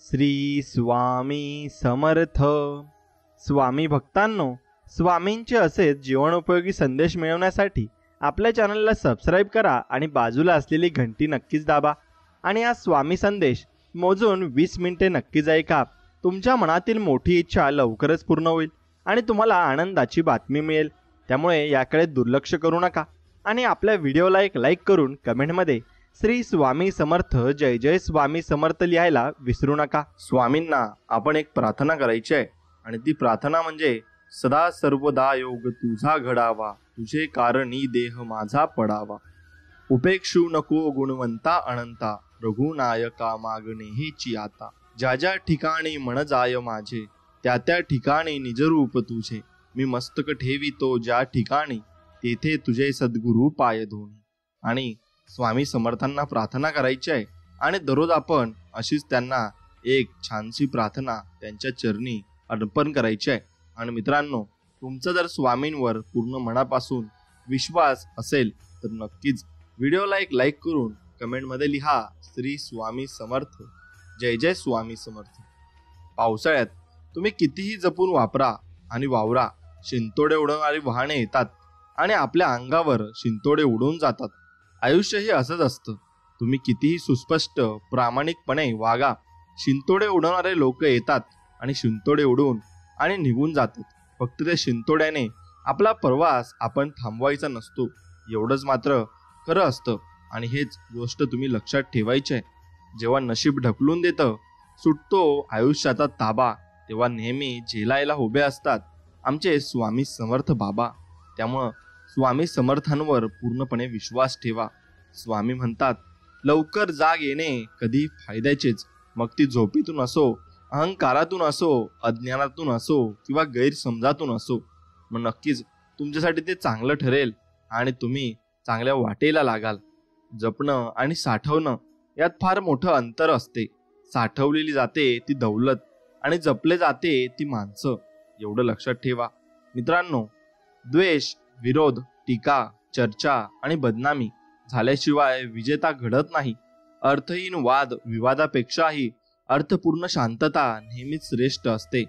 श्री स्वामी समर्थ. स्वामी भक्तांनो, स्वामींचे असेच जीवनोपयोगी संदेश मिळवण्यासाठी आपल्या चॅनलला सबस्क्राईब करा आणि बाजूला असलेली घंटी नक्कीच दाबा. आणि हा स्वामी संदेश मोजून 20 मिनिटे नक्कीच ऐका. तुमच्या मनातील मोठी इच्छा लवकरच पूर्ण होईल आणि तुम्हाला आनंदाची बातमी मिळेल. त्यामुळे याकडे दुर्लक्ष करू नका आणि आपल्या व्हिडिओला एक लाईक करून कमेंटमध्ये श्री स्वामी समर्थ जय जय स्वामी समर्थ लिहायला विसरू नका. स्वामींना आपण एक प्रार्थना करायची आहे आणि ती प्रार्थना म्हणजे सदा सर्वदा योग तुझा घडावा, तुझे कारणी देह माझा पडावा. उपेक्षू नको गुणवंता अनंता, रघुनायका मागणे हेची आता. ज्या ज्या ठिकाणी मन जाय माझे, त्या त्या ठिकाणी निजरूप तुझे. मी मस्तक ठेवितो ज्या ठिकाणी, तेथे तुझे सद्गुरु पाय धोनी. आणि स्वामी समर्थांना प्रार्थना करायची आहे आणि दररोज आपण अशीच त्यांना एक छानशी प्रार्थना त्यांच्या चरणी अर्पण करायची आहे. आणि मित्रांनो, तुमचा जर स्वामींवर पूर्ण मनापासून विश्वास असेल तर नक्कीच व्हिडिओला एक लाईक करून कमेंटमध्ये लिहा श्री स्वामी समर्थ जय जय स्वामी समर्थ. पावसाळ्यात तुम्ही कितीही जपून वापरा आणि वावरा, शिंतोडे उडवणारी वाहने येतात आणि आपल्या अंगावर शिंतोडे उडून जातात. आयुष्य हे असंच असतं. तुम्ही कितीही सुस्पष्ट प्रामाणिकपणे वागा, शिंतोडे उडवणारे लोक येतात आणि शिंतोडे उडवून आणि निघून जातात. फक्त त्या शिंतोड्याने आपला प्रवास आपण थांबवायचा नसतो, एवढंच मात्र खरं असतं. आणि हेच गोष्ट तुम्ही लक्षात ठेवायची आहे. जेव्हा नशीब ढकलून देतं, सुटतो आयुष्याचा ताबा, तेव्हा नेहमी झेलायला उभे असतात आमचे स्वामी समर्थ बाबा. त्यामुळं स्वामी समर्थांवर पूर्णपणे विश्वास ठेवा. स्वामी म्हणतात, लवकर जाग येणे कधी फायद्याचेच. मग ती झोपेतून असो, अहंकारातून असो, अज्ञानातून असो किंवा गैरसमजातून असो, मग नक्कीच तुमच्यासाठी ते चांगलं ठरेल आणि तुम्ही चांगल्या वाटेला लागाल. जपणं आणि साठवणं यात फार मोठं अंतर असते. साठवलेली जाते ती दौलत आणि जपले जाते ती माणसं, एवढं लक्षात ठेवा. मित्रांनो, द्वेष, विरोध, टीका, चर्चा आणि बदनामी झाल्याशिवाय विजेता घडत नाही. अर्थहीन वाद विवादापेक्षाही अर्थपूर्ण शांतता नेहमीच श्रेष्ठ असते.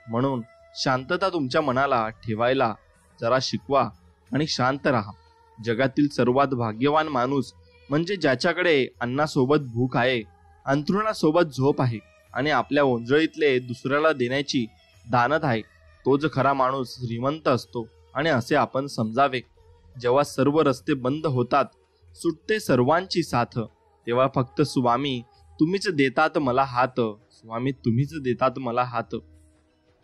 म्हणून शांतता तुमच्या मनाला ठेवायला जरा शिकवा आणि शांत राहा. जगातील सर्वात भाग्यवान माणूस म्हणजे ज्याच्याकडे अन्नासोबत भूक आहे, अंथरुणासोबत झोप आहे आणि आपल्या ओंजळीतले दुसऱ्याला देण्याची दानत आहे. तोच खरा माणूस श्रीमंत असतो आणि असे आपण समजावे. जेव्हा सर्व रस्ते बंद होतात, सुटते सर्वांची साथ, तेव्हा फक्त स्वामी तुम्हीच देतात मला हात. स्वामी तुम्हीच देतात मला हात.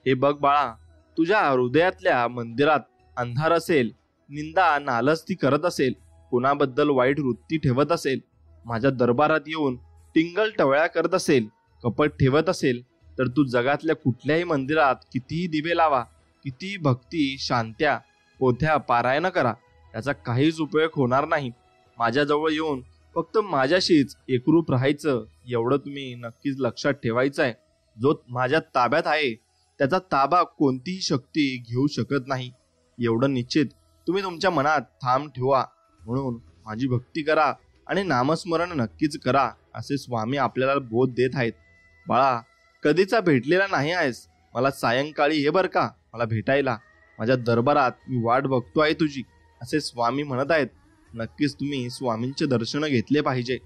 हे बघ बाळा, तुझ्या हृदयातल्या मंदिरात अंधार असेल, निंदा नालस्ती करत असेल, कोणाबद्दल वाईट वृत्ती ठेवत असेल, माझ्या दरबारात येऊन टिंगल टवळ्या करत असेल, कपट ठेवत असेल, तर तू जगातल्या कुठल्याही मंदिरात कितीही दिवे लावा, कितीही भक्ती, शांत्या, पोथ्या पारायण करा, याचा काहीच उपयोग होणार नाही. माझ्याजवळ येऊन फक्त माझ्याशीच एकरूप राहायचं, एवढं तुम्ही नक्कीच लक्षात ठेवायचं आहे. जो माझ्या ताब्यात आहे त्याचा ताबा कोणतीही शक्ती घेऊ शकत नाही, एवढं निश्चित तुम्ही तुमच्या मनात ठाम ठेवा. म्हणून माझी भक्ती करा आणि नामस्मरण नक्कीच करा, असे स्वामी आपल्याला बोध देत आहेत. बाळा, कधीचा भेटलेला नाही आहेस, मला सायंकाळी ये बर का मला भेटायला. माझ्या दरबारात मी वाट बघतो आहे तुझी, असे स्वामी म्हणत आहेत. नक्कीच तुम्ही स्वामींचे दर्शन घेतले पाहिजे.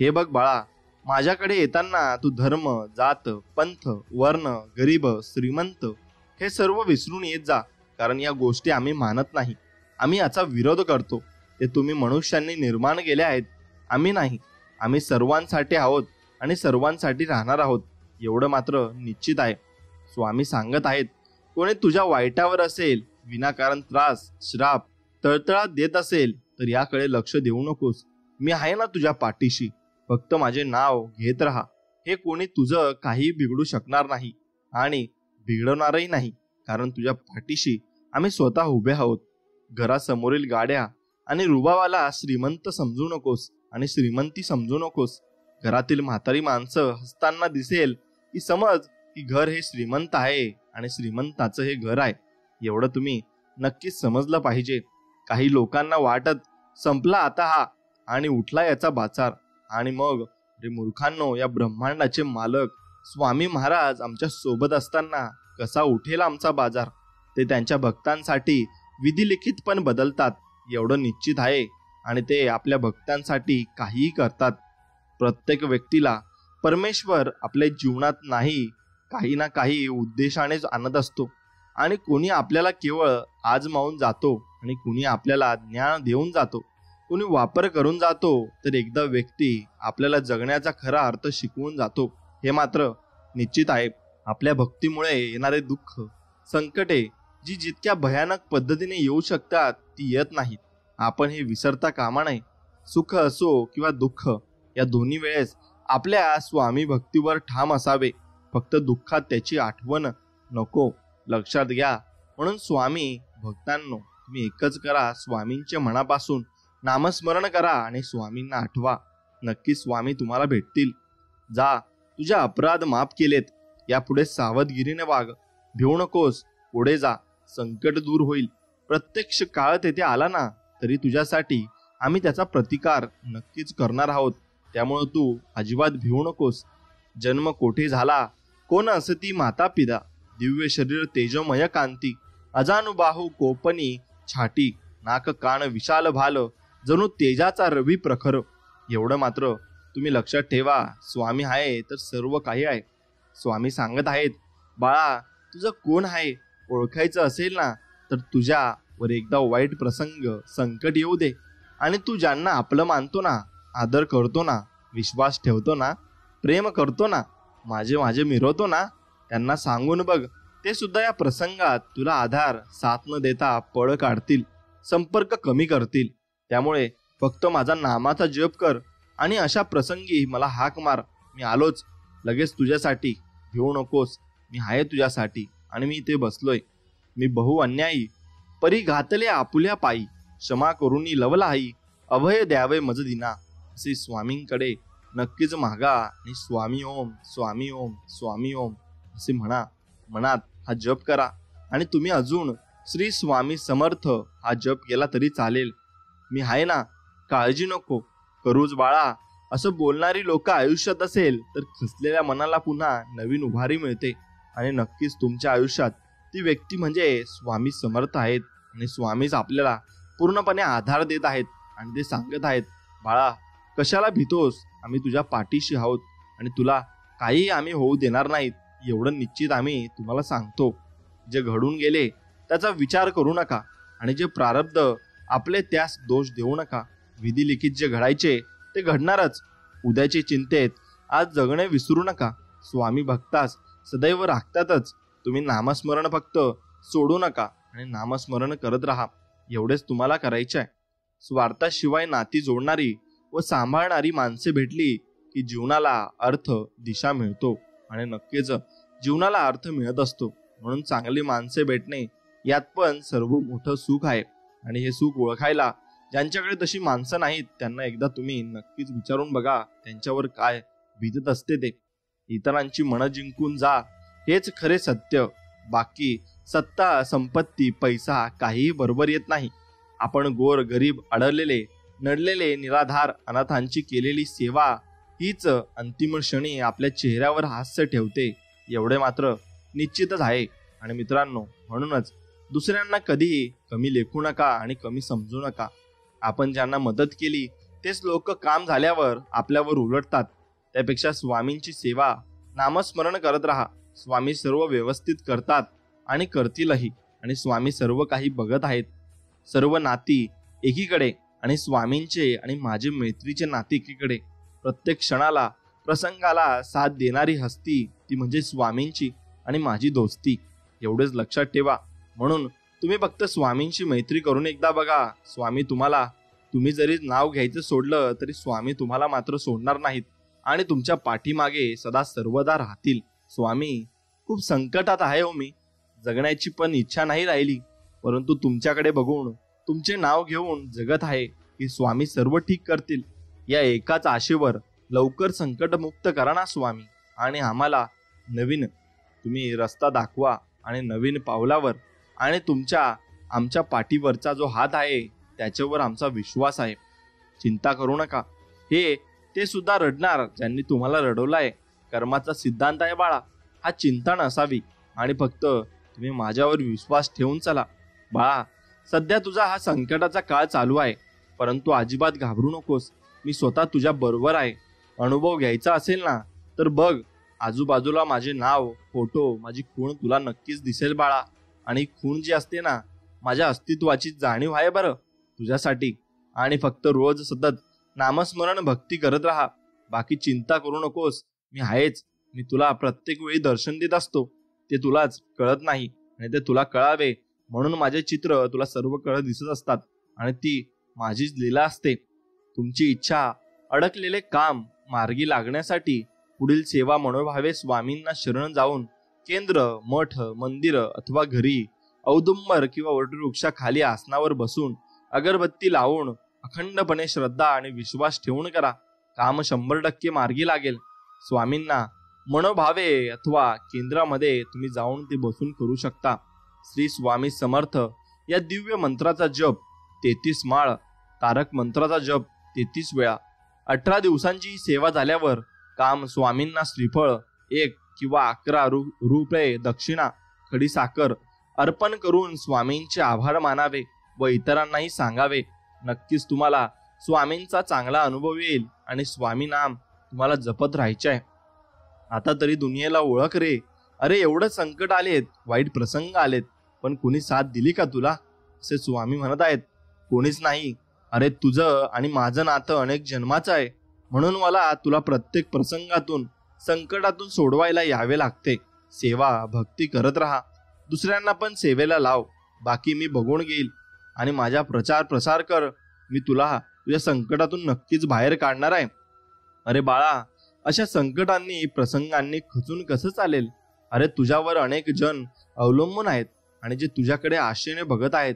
हे बघ बाळा, माझ्याकडे येताना तू धर्म, जात, पंथ, वर्ण, गरीब, श्रीमंत हे सर्व विसरून येत जा, कारण या गोष्टी आम्ही मानत नाही. आम्ही याचा विरोध करतो. ते तुम्ही मनुष्यांनी निर्माण केले आहेत, आम्ही नाही. आम्ही सर्वांसाठी आहोत आणि सर्वांसाठी राहणार आहोत, एवढं मात्र निश्चित आहे. स्वामी सांगत आहेत, कोणी तुझ्या वाईटावर असेल, विनाकारण त्रास, श्राप, तळतळात देत असेल तर याकडे लक्ष देऊ नकोस. मी आहे ना तुझ्या पाठीशी, फक्त माझे नाव घेत राहा. हे कोणी तुझं काही बिघडू शकणार नाही आणि बिघडवणारही नाही, कारण तुझ्या पाठीशी आम्ही स्वतः उभे आहोत. घरासमोरील गाड्या आणि रुबावाला श्रीमंत समजू नकोस आणि श्रीमंती समजू नकोस. घरातील म्हातारी माणसं हसताना दिसेल की समज की घर हे श्रीमंत आहे आणि श्रीमंताचं हे घर आहे, एवढं तुम्ही नक्कीच समजलं पाहिजे. काही लोकांना वाटत संपला आता हा आणि उठला याचा बाचार, आणि मग रे मूर्खांनो, या ब्रह्मांडाचे मालक स्वामी महाराज आमच्या सोबत असताना कसा उठेल आमचा बाजार. ते त्यांच्या भक्तांसाठी विधिलिखित पण बदलतात एवढं निश्चित आहे, आणि ते आपल्या भक्तांसाठी काहीही करतात. प्रत्येक व्यक्तीला परमेश्वर आपल्या जीवनात नाही काही ना काही उद्देशानेच आणत असतो, आणि कोणी आपल्याला केवळ आजमावून जातो आणि कोणी आपल्याला ज्ञान देऊन जातो, कोणी वापर करून जातो, तर एकदा व्यक्ती आपल्याला जगण्याचा खरा अर्थ शिकवून जातो. हे मात्र निश्चित आहे. आपल्या भक्तीमुळे येणारे दुःख संकटे जी जितक्या भयानक पद्धतीने येऊ शकतात ती येत नाहीत. आपण हे विसरता कामा नये. सुख असो किंवा दुःख या दोन्ही वेळेस आपल्या स्वामी भक्तीवर ठाम असावे. फक्त दुःखात त्याची आठवण नको. लक्षात घ्या. म्हणून स्वामी भक्तांनो, तुम्ही एकच करा, स्वामींचे मनापासून नामस्मरण करा आणि स्वामींना आठवा. नक्की स्वामी तुम्हाला भेटतील. जा, तुझे अपराध माफ केलेत. यापुढे सावधगिरीने वाग. भिवू नकोस. पुढे जा. संकट दूर होईल. प्रत्यक्ष काळ तेथे आला ना तरी तुझ्यासाठी आम्ही त्याचा प्रतिकार नक्कीच करणार आहोत. त्यामुळे तू अजिबात भिवू नकोस. जन्म कोठे झाला, कोण असती माता पिता, दिव्य शरीर तेजमय कांती, अजानुबाहू कोपनी छाटी, नाक कान विशाल भाल, जणू तेजाचा रवी प्रखर. एवढं मात्र तुम्ही लक्षात ठेवा. स्वामी आहे तर सर्व काही आहे. स्वामी सांगत आहेत, बाळा तुझं कोण आहे ओळखायचं असेल ना तर तुझ्यावर एकदा वाईट प्रसंग संकट येऊ दे, आणि तू ज्यांना आपलं मानतो ना, आदर करतो ना, विश्वास ठेवतो ना, प्रेम करतो ना, माझे माझे मिरवतो ना, त्यांना सांगून बघ. ते सुद्धा या प्रसंगात तुला आधार साथ न देता पळ काढतील, संपर्क कमी करतील. त्यामुळे फक्त माझा नामाचा जप कर आणि अशा प्रसंगी मला हाक मार. मी आलोच लगेच तुझ्यासाठी. भिवू नकोस. मी आहे तुझ्यासाठी आणि मी इथे बसलोय. मी बहु अन्यायी परी घातले आपुल्या पायी, क्षमा करूनी लवलाई, अभय द्यावे मज दिना. असे स्वामींकडे नक्कीच मागा आणि स्वामी ओम स्वामी ओम स्वामी ओम असे म्हणा. मनात हा जप करा. आणि तुम्ही अजून श्री स्वामी समर्थ हा जप केला तरी चालेल. मी आहे ना, काळजी नको करूच बाळा, असं बोलणारी लोक आयुष्यात असेल तर खचलेल्या मनाला पुन्हा नवीन उभारी मिळते. आणि नक्कीच तुमच्या आयुष्यात ती व्यक्ती म्हणजे स्वामी समर्थ आहेत. आणि स्वामीच आपल्याला पूर्णपणे आधार देत आहेत आणि ते सांगत आहेत, बाळा कशाला भीतोस, आम्ही तुझ्या पाठीशी आहोत आणि तुला काही आम्ही होऊ देणार नाहीत. एवढं निश्चित आम्ही तुम्हाला सांगतो. जे घडून गेले त्याचा विचार करू नका, आणि जे प्रारब्ध आपले त्यास दोष देऊ नका. विधिलिखित जे घडायचे ते घडणारच. उद्याची चिंतेत आज जगणे विसरू नका. स्वामी भक्तास सदैव राखतातच. तुम्ही नामस्मरण फक्त सोडू नका आणि नामस्मरण करत राहा. एवढेच तुम्हाला करायचे आहे. स्वार्थाशिवाय नाती जोडणारी व सांभाळणारी माणसे भेटली की जीवनाला अर्थ दिशा मिळतो, आणि नक्कीच जीवनाला अर्थ मिळत असतो. म्हणून चांगली माणसे भेटणे यात पण सर्व मोठं सुख आहे. आणि हे सुख ओळखायला ज्यांच्याकडे तशी माणसं नाहीत त्यांना एकदा तुम्ही नक्कीच विचारून बघा त्यांच्यावर काय बीतत असते ते. इतरांची मनं जिंकून जा, हेच खरे सत्य. बाकी सत्ता संपत्ती पैसा काहीही बरोबर येत नाही. आपण गोर गरीब अडलेले नडलेले निराधार अनाथांची केलेली सेवा हीच अंतिम क्षणी आपल्या चेहऱ्यावर हास्य ठेवते. एवढे मात्र निश्चितच आहे. आणि मित्रांनो, म्हणूनच दुसऱ्यांना कधीही कमी लेखू नका आणि कमी समजू नका. आपण ज्यांना मदत केली तेच लोक काम झाल्यावर आपल्यावर उलटतात. त्यापेक्षा स्वामींची सेवा नामस्मरण करत राहा. स्वामी सर्व व्यवस्थित करतात आणि करतीलही. आणि स्वामी सर्व काही बघत आहेत. सर्व नाती एकीकडे आणि स्वामींचे आणि माझे मैत्रीचे नाते एकीकडे. प्रत्येक क्षणाला प्रसंगाला साथ देणारी हस्ती ती म्हणजे स्वामींची आणि माझी दोस्ती. एवढेच लक्षात ठेवा. म्हणून तुम्ही फक्त स्वामींची मैत्री करून एकदा बघा. स्वामी तुम्ही जरी नाव घ्यायचं सोडलं तरी स्वामी तुम्हाला मात्र सोडणार नाहीत आणि तुमच्या पाठीमागे सदा सर्वदा राहतील. स्वामी खूप संकटात आहे हो, मी जगण्याची पण इच्छा नाही राहिली, परंतु तुमच्याकडे बघून तुमचे नाव घेऊन जगत आहे की स्वामी सर्व ठीक करतील. या एकाच आशेवर लवकर संकटमुक्त करा ना स्वामी. आणि आम्हाला नवीन तुम्ही रस्ता दाखवा आणि नवीन पावलावर आणि आमच्या पाठीवरचा जो हात आहे त्याच्यावर आमचा विश्वास आहे. चिंता करू नका. ते सुद्धा रडणार ज्यांनी तुम्हाला रडवलाय, कर्माचा सिद्धांत आहे बाळा. हा चिंता नसावी आणि फक्त तुम्ही माझ्यावर विश्वास ठेवून चला. बाळा, सध्या तुझा हा संकटाचा काळ चालू आहे, परंतु अजिबात घाबरू नकोस. मी स्वतः तुझ्या बरोबर आहे. अनुभव घ्यायचा असेल ना तर बघ, आजूबाजूला माझे नाव, फोटो, माझी खूण तुला नक्कीच दिसेल बाळा. आणि खूण जी असते ना, माझ्या अस्तित्वाची जाणीव आहे बरं तुझ्यासाठी. आणि फक्त रोज सतत नामस्मरण भक्ती करत राहा. बाकी चिंता करू नकोस. मी आहेच. मी तुला प्रत्येक वेळी दर्शन देत असतो. ते तुलाच कळत नाही आणि ते तुला कळावे म्हणून माझे चित्र तुला सर्व कळ दिसत असतात आणि ती माझीच लीला असते. तुमची इच्छा, अडकलेले काम मार्गी लागण्यासाठी पुढील सेवा मनोभावे स्वामींना शरण जाऊन केंद्र, मठ, मंदिर अथवा घरी औदुंबर किंवा वटवृक्षाखाली आसनावर बसून अगरबत्ती लावून अखंडपणे श्रद्धा आणि विश्वास ठेवून करा. काम 100% मार्गी लागेल. स्वामींना मनोभावे अथवा केंद्रामध्ये तुम्ही जाऊन ते बसून करू शकता. श्री स्वामी समर्थ या दिव्य मंत्राचा जप 33 माळ, तारक मंत्राचा जप 33 वेळा. 18 दिवसांची ही सेवा झाल्यावर काम स्वामींना श्रीफळ 1 किंवा 11 रुपये दक्षिणा, खडी साखर अर्पण करून स्वामींचे आभार मानावे व इतरांनाही सांगावे. नक्कीच तुम्हाला स्वामींचा चांगला अनुभव येईल आणि स्वामी नाम तुम्हाला जपत राहायचे आहे. आता तरी दुनियेला ओळख रे. अरे, एवढं संकट आलेत, वाईट प्रसंग आलेत, पण कुणी साथ दिली का तुला? असे स्वामी म्हणत आहेत. कोणीच नाही. अरे, तुझं आणि माझं नातं अनेक जन्माचं आहे, म्हणून मला तुला प्रत्येक प्रसंगातून, संकटातून सोडवायला यावे लागते. सेवा भक्ती करत राहा. दुसऱ्यांना पण सेवेला लाव. बाकी मी बघून घेईल आणि माझा प्रचार प्रसार कर. मी तुला तुझ्या संकटातून नक्कीच बाहेर काढणार आहे. अरे बाळा, अशा संकटांनी, प्रसंगांनी खचून कसं चालेल? अरे, तुझ्यावर अनेक जण अवलंबून आहेत आणि जे तुझ्याकडे आशेने बघत आहेत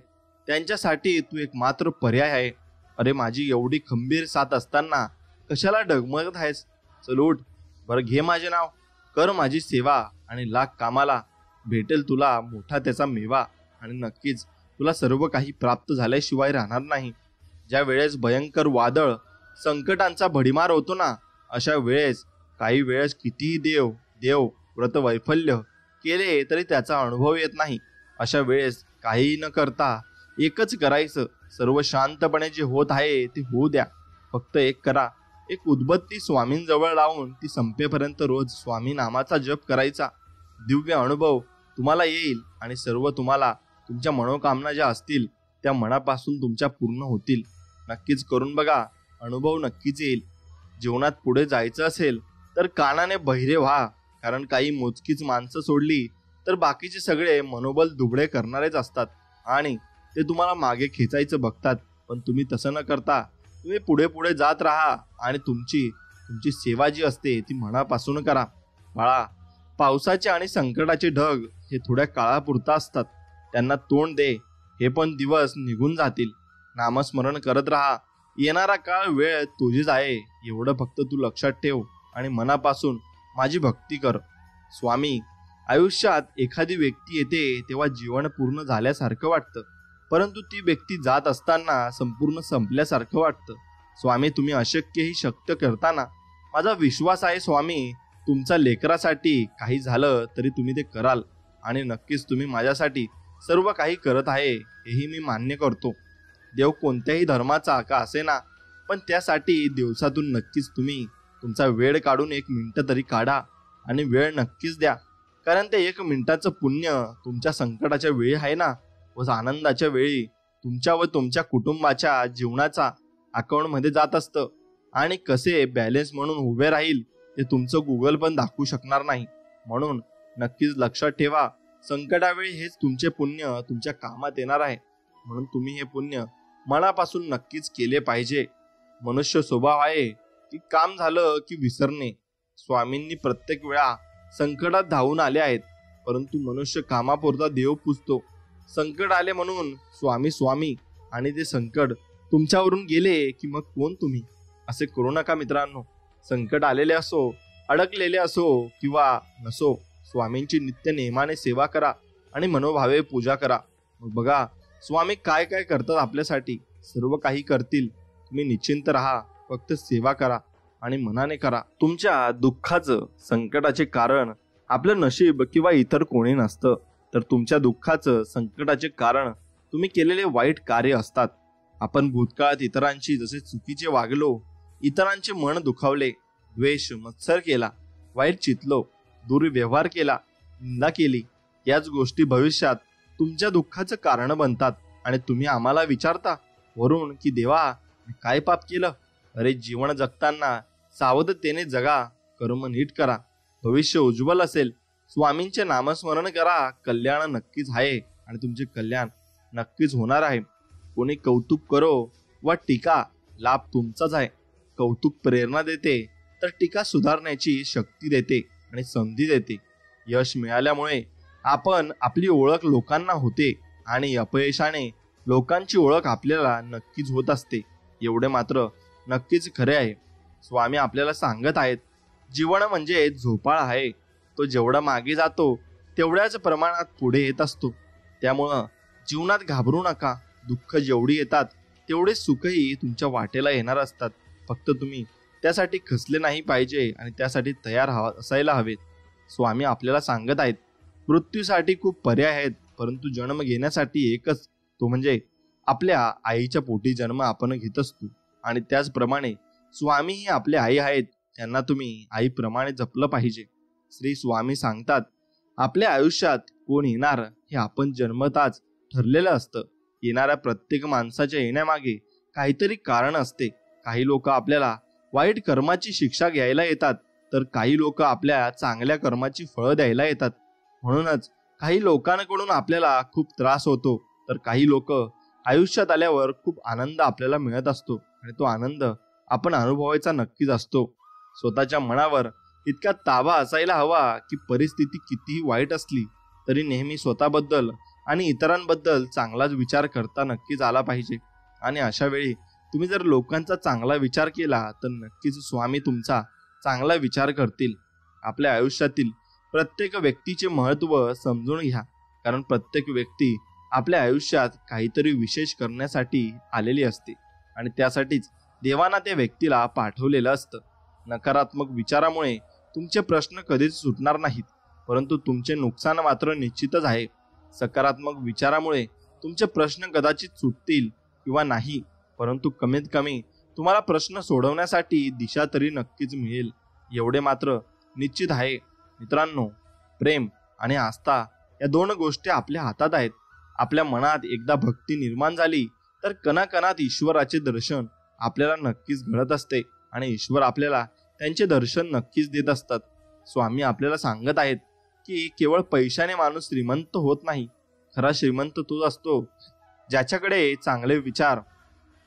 त्यांच्यासाठी तू एक मात्र पर्याय आहे. अरे, माझी एवढी खंबीर साथ असताना कशाला डगमगत आहेस? चल उठ, बरं घे माझे नाव, कर माझी सेवा आणि लाग कामाला. भेटेल तुला मोठा त्याचा मेवा आणि नक्कीच तुला सर्व काही प्राप्त झाल्याशिवाय राहणार नाही. ज्या वेळेस भयंकर वादळ, संकटांचा भडीमार होतो ना, अशा वेळेस काही वेळेस कितीही देव व्रत वैफल्य केले तरी त्याचा अनुभव येत नाही. अशा वेळेस काही न करता एकच करायचं. सर्व शांतपणे जे होत आहे ते होऊ द्या. फक्त एक करा, एक उदबत्ती स्वामींजवळ लावून ती संपेपर्यंत रोज स्वामी नामाचा जप करायचा. दिव्य अनुभव तुम्हाला येईल आणि सर्व तुम्हाला तुमच्या मनोकामना ज्या असतील त्या मनापासून तुमच्या पूर्ण होतील. नक्कीच करून बघा, अनुभव नक्कीच येईल. जीवनात पुढे जायचं असेल तर कानाने बहिरे व्हा, कारण काही मोजकीच माणसं सोडली तर बाकीचे सगळे मनोबल दुबळे करणारेच असतात आणि ते तुम्हाला मागे खेचायचं बघतात. पण तुम्ही तसं न करता तुम्ही पुढे पुढे जात राहा आणि तुमची सेवा जी असते ती मनापासून करा. बाळा, पावसाचे आणि संकटाचे ढग हे थोड्या काळापुरता असतात. त्यांना तोंड दे. हे पण दिवस निघून जातील. नामस्मरण करत राहा. येणारा काळ, वेळ तुझीच आहे, एवढं फक्त तू लक्षात ठेव आणि मनापासून माझी भक्ती कर. स्वामी, आयुष्यात एखादी व्यक्ती येते तेव्हा जीवन पूर्ण झाल्यासारखं वाटतं, परंतु ती व्यक्ती जात असताना संपूर्ण संपल्यासारखं वाटतं. स्वामी, तुम्ही अशक्यही शक्य करताना माझा विश्वास आहे. स्वामी, तुमच्या लेकरासाठी काही झालं तरी तुम्ही ते कराल आणि नक्कीच तुम्ही माझ्यासाठी सर्व काही करत आहे हेही मी मान्य करतो. देव कोणत्याही धर्माचा का असेना, पण त्यासाठी दिवसातून नक्कीच तुम्ही तुमचा वेळ काढून 1 मिनिट तरी काढा आणि वेळ नक्कीच द्या. कारण ते 1 मिनिटाचं पुण्य तुमच्या संकटाच्या वेळी आहे ना, व आनंदाच्या वेळी तुमच्या व तुमच्या कुटुंबाच्या जीवनाचा अकाउंटमध्ये जात असतं. आणि कसे बॅलन्स म्हणून उभे राहील ते तुमचं गुगल पण दाखवू शकणार नाही. म्हणून नक्कीच लक्षात ठेवा, संकटावेळी हेच तुमचे पुण्य तुमच्या कामात येणार आहे. म्हणून तुम्ही हे पुण्य मनापासून नक्कीच केले पाहिजे. मनुष्य स्वभाव आहे की काम झालं की विसरणे. स्वामींनी प्रत्येक वेळा संकटात धावून आले आहेत, परंतु मनुष्य कामापुरता देव पूजतो. संकट आले म्हणून स्वामी स्वामी आणि ते संकट तुमच्यावरून गेले की मग कोण तुम्ही? असे करू नका मित्रांनो. संकट आलेले असो, अडकलेले असो किंवा नसो, स्वामींची नित्य नेमाने सेवा करा आणि मनोभावे पूजा करा. मग बघा स्वामी काय काय करतात आपल्यासाठी. सर्व काही करतील. तुम्ही निश्चिंत राहा, फक्त सेवा करा. आणि मनाने करा. तुमच्या दुःखाचं संकटाचे कारण आपलं नशीब किंवा इतर कोणी नसतं, तर तुमच्या दुःखाचं संकटाचे कारण तुम्ही केलेले वाईट कार्य असतात. आपण भूतकाळात इतरांशी जसे चुकीचे वागलो, इतरांचे मन दुखावले, द्वेष मत्सर केला, वाईट चितलो, दुर्व्यवहार केला, निंदा केली, याच गोष्टी भविष्यात तुमच्या दुःखाचं कारण बनतात. आणि तुम्ही आम्हाला विचारता वरून की देवा मी काय पाप केलं? अरे जीवन जगताना सावधतेने जगा, कर्म नीट करा, भविष्य उज्ज्वल असेल. स्वामींचे नामस्मरण करा, कल्याण नक्कीच आहे आणि तुमचे कल्याण नक्कीच होणार आहे. कोणी कौतुक करो वा टीका, लाभ तुमचाच आहे. कौतुक प्रेरणा देते, तर टीका सुधारण्याची शक्ती देते आणि संधी देते. यश मिळाल्यामुळे आपण आपली ओळख लोकांना होते आणि अपयशाने लोकांची ओळख आपल्याला नक्कीच होत असते. एवढे मात्र नक्कीच खरे आहे. स्वामी आपल्याला सांगत आहेत, जीवन म्हणजे झोपाळ आहे. तो जेवढा मागे जातो तेवढ्याच प्रमाणात पुढे येत असतो. त्यामुळं जीवनात घाबरू नका. दुःख जेवढी येतात तेवढे सुखही तुमच्या वाटेला येणार असतात. फक्त तुम्ही त्यासाठी खचले नाही पाहिजे आणि त्यासाठी तयार असायला हवेत. स्वामी आपल्याला सांगत आहेत, मृत्यूसाठी खूप पर्याय आहेत, परंतु जन्म घेण्यासाठी एकच, तो म्हणजे आपल्या आईच्या पोटी जन्म आपण घेत असतो. आणि त्याचप्रमाणे स्वामी ही आपले आई आहेत, त्यांना तुम्ही आईप्रमाणे जपलं पाहिजे. श्री स्वामी सांगतात, आपल्या आयुष्यात कोण येणार हे आपण जन्मताच ठरलेलं असतं. येणाऱ्या प्रत्येक माणसाच्या येण्यामागे काहीतरी कारण असते. काही लोक आपल्याला वाईट कर्माची शिक्षा घ्यायला येतात, तर काही लोक आपल्या चांगल्या कर्माची फळं द्यायला येतात. म्हणूनच काही लोकांकडून आपल्याला खूप त्रास होतो, तर काही लोक आयुष्यात आल्यावर खूप आनंद आपल्याला मिळत असतो आणि तो आनंद आपण अनुभवायचा नक्कीच असतो. स्वतःच्या मनावर इतका ताबा असायला हवा की परिस्थिती कितीही वाईट असली तरी नेहमी स्वतःबद्दल आणि इतरांबद्दल चांगलाच विचार करता नक्कीच आला पाहिजे. आणि अशा वेळी तुम्ही जर लोकांचा चांगला विचार केला तर नक्कीच स्वामी तुमचा चांगला विचार करतील. आपल्या आयुष्यातील प्रत्येक व्यक्तीचे महत्त्व समजून घ्या, कारण प्रत्येक व्यक्ती आपल्या आयुष्यात काहीतरी विशेष करण्यासाठी आलेली असते आणि त्यासाठीच देवाना त्या व्यक्तीला पाठवलेलं असतं. नकारात्मक विचारामुळे तुमचे प्रश्न कधीच सुटणार नाहीत, परंतु तुमचे नुकसान मात्र निश्चितच आहे. सकारात्मक विचारामुळे तुमचे प्रश्न कदाचित सुटतील किंवा नाही, परंतु कमीत कमी तुम्हाला प्रश्न सोडवण्यासाठी दिशा तरी नक्कीच मिळेल, एवढे मात्र निश्चित आहे. मित्रांनो, प्रेम आणि आस्था या दोन गोष्टी आपल्या हातात आहेत. आपल्या मनात एकदा भक्ती निर्माण झाली तर कणाकणात ईश्वराचे दर्शन आपल्याला नक्कीच घडत असते आणि ईश्वर आपल्याला त्यांचे दर्शन नक्कीच देत असतात. स्वामी आपल्याला सांगत आहेत की केवळ पैशाने माणूस श्रीमंत होत नाही. खरा श्रीमंत तोच असतो ज्याच्याकडे चांगले विचार,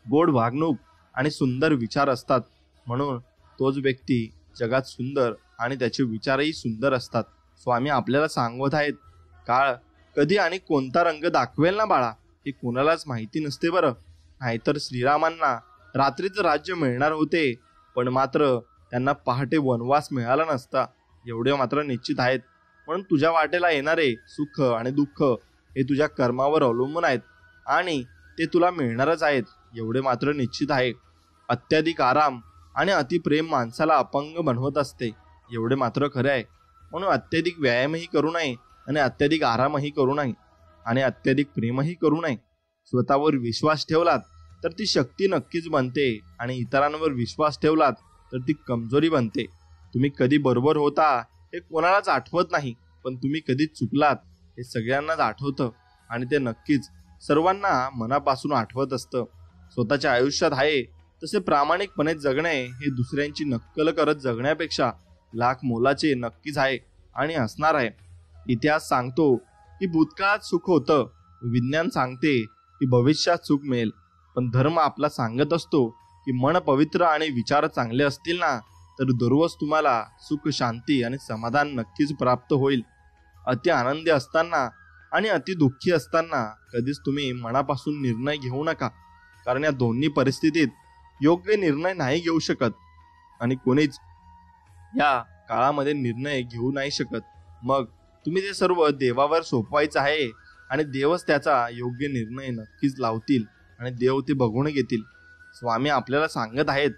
गोड वागणूक आणि सुंदर विचार असतात. म्हणून तोच व्यक्ती जगात सुंदर आणि त्याचे विचारही सुंदर असतात. स्वामी आपल्याला सांगत आहेत, काळ कधी आणि कोणता रंग दाखवेल ना बाळा, हे कोणालाच माहिती नसते बरं. नाहीतर श्रीरामांना रात्रीचं राज्य मिळणार होते, पण मात्र त्यांना पहाटे वनवास मिळाला नसता, एवढे मात्र निश्चित आहेत. म्हणून तुझ्या वाटेला येणारे सुख आणि दुःख हे तुझ्या कर्मावर अवलंबून आहेत आणि ते तुला मिळणारच आहेत, एवढे मात्र निश्चित आहे. अत्याधिक आराम आणि अतिप्रेम माणसाला अपंग बनवत असते, एवढे मात्र खरे आहे. म्हणून अत्याधिक व्यायामही करू नये आणि अत्याधिक आरामही करू नये आणि अत्याधिक प्रेमही करू नये. स्वतःवर विश्वास ठेवलात तर ती शक्ती नक्कीच बनते आणि इतरांवर विश्वास ठेवलात तर ती कमजोरी बनते. तुम्ही कधी बरोबर होता हे कोणालाच आठवत नाही, पण तुम्ही कधी चुकलात हे सगळ्यांनाच आठवतं आणि ते नक्कीच सर्वांना मनापासून आठवत असतं. स्वतःच्या आयुष्यात आहे तसे प्रामाणिकपणे जगणे हे दुसऱ्यांची नक्कल करत जगण्यापेक्षा लाख मोलाचे नक्कीच आहे आणि असणार आहे. इतिहास सांगतो की भूतकाळात सुख होतं, विज्ञान सांगते की भविष्यात सुख मिळेल, पण धर्म आपला सांगत असतो की मन पवित्र आणि विचार चांगले असतील ना तर दररोज तुम्हाला सुख, शांती आणि समाधान नक्कीच प्राप्त होईल. अति आनंदी असताना आणि अति दुःखी असताना कधीच तुम्ही मनापासून निर्णय घेऊ नका, कारण या दोन्ही परिस्थितीत योग्य निर्णय नाही घेऊ शकत आणि कोणीच या काळामध्ये निर्णय घेऊ नाही शकत. मग तुम्ही ते सर्व देवावर सोपवायचं आहे आणि देवच त्याचा योग्य निर्णय नक्कीच लावतील आणि देव ते बघून घेतील. स्वामी आपल्याला सांगत आहेत,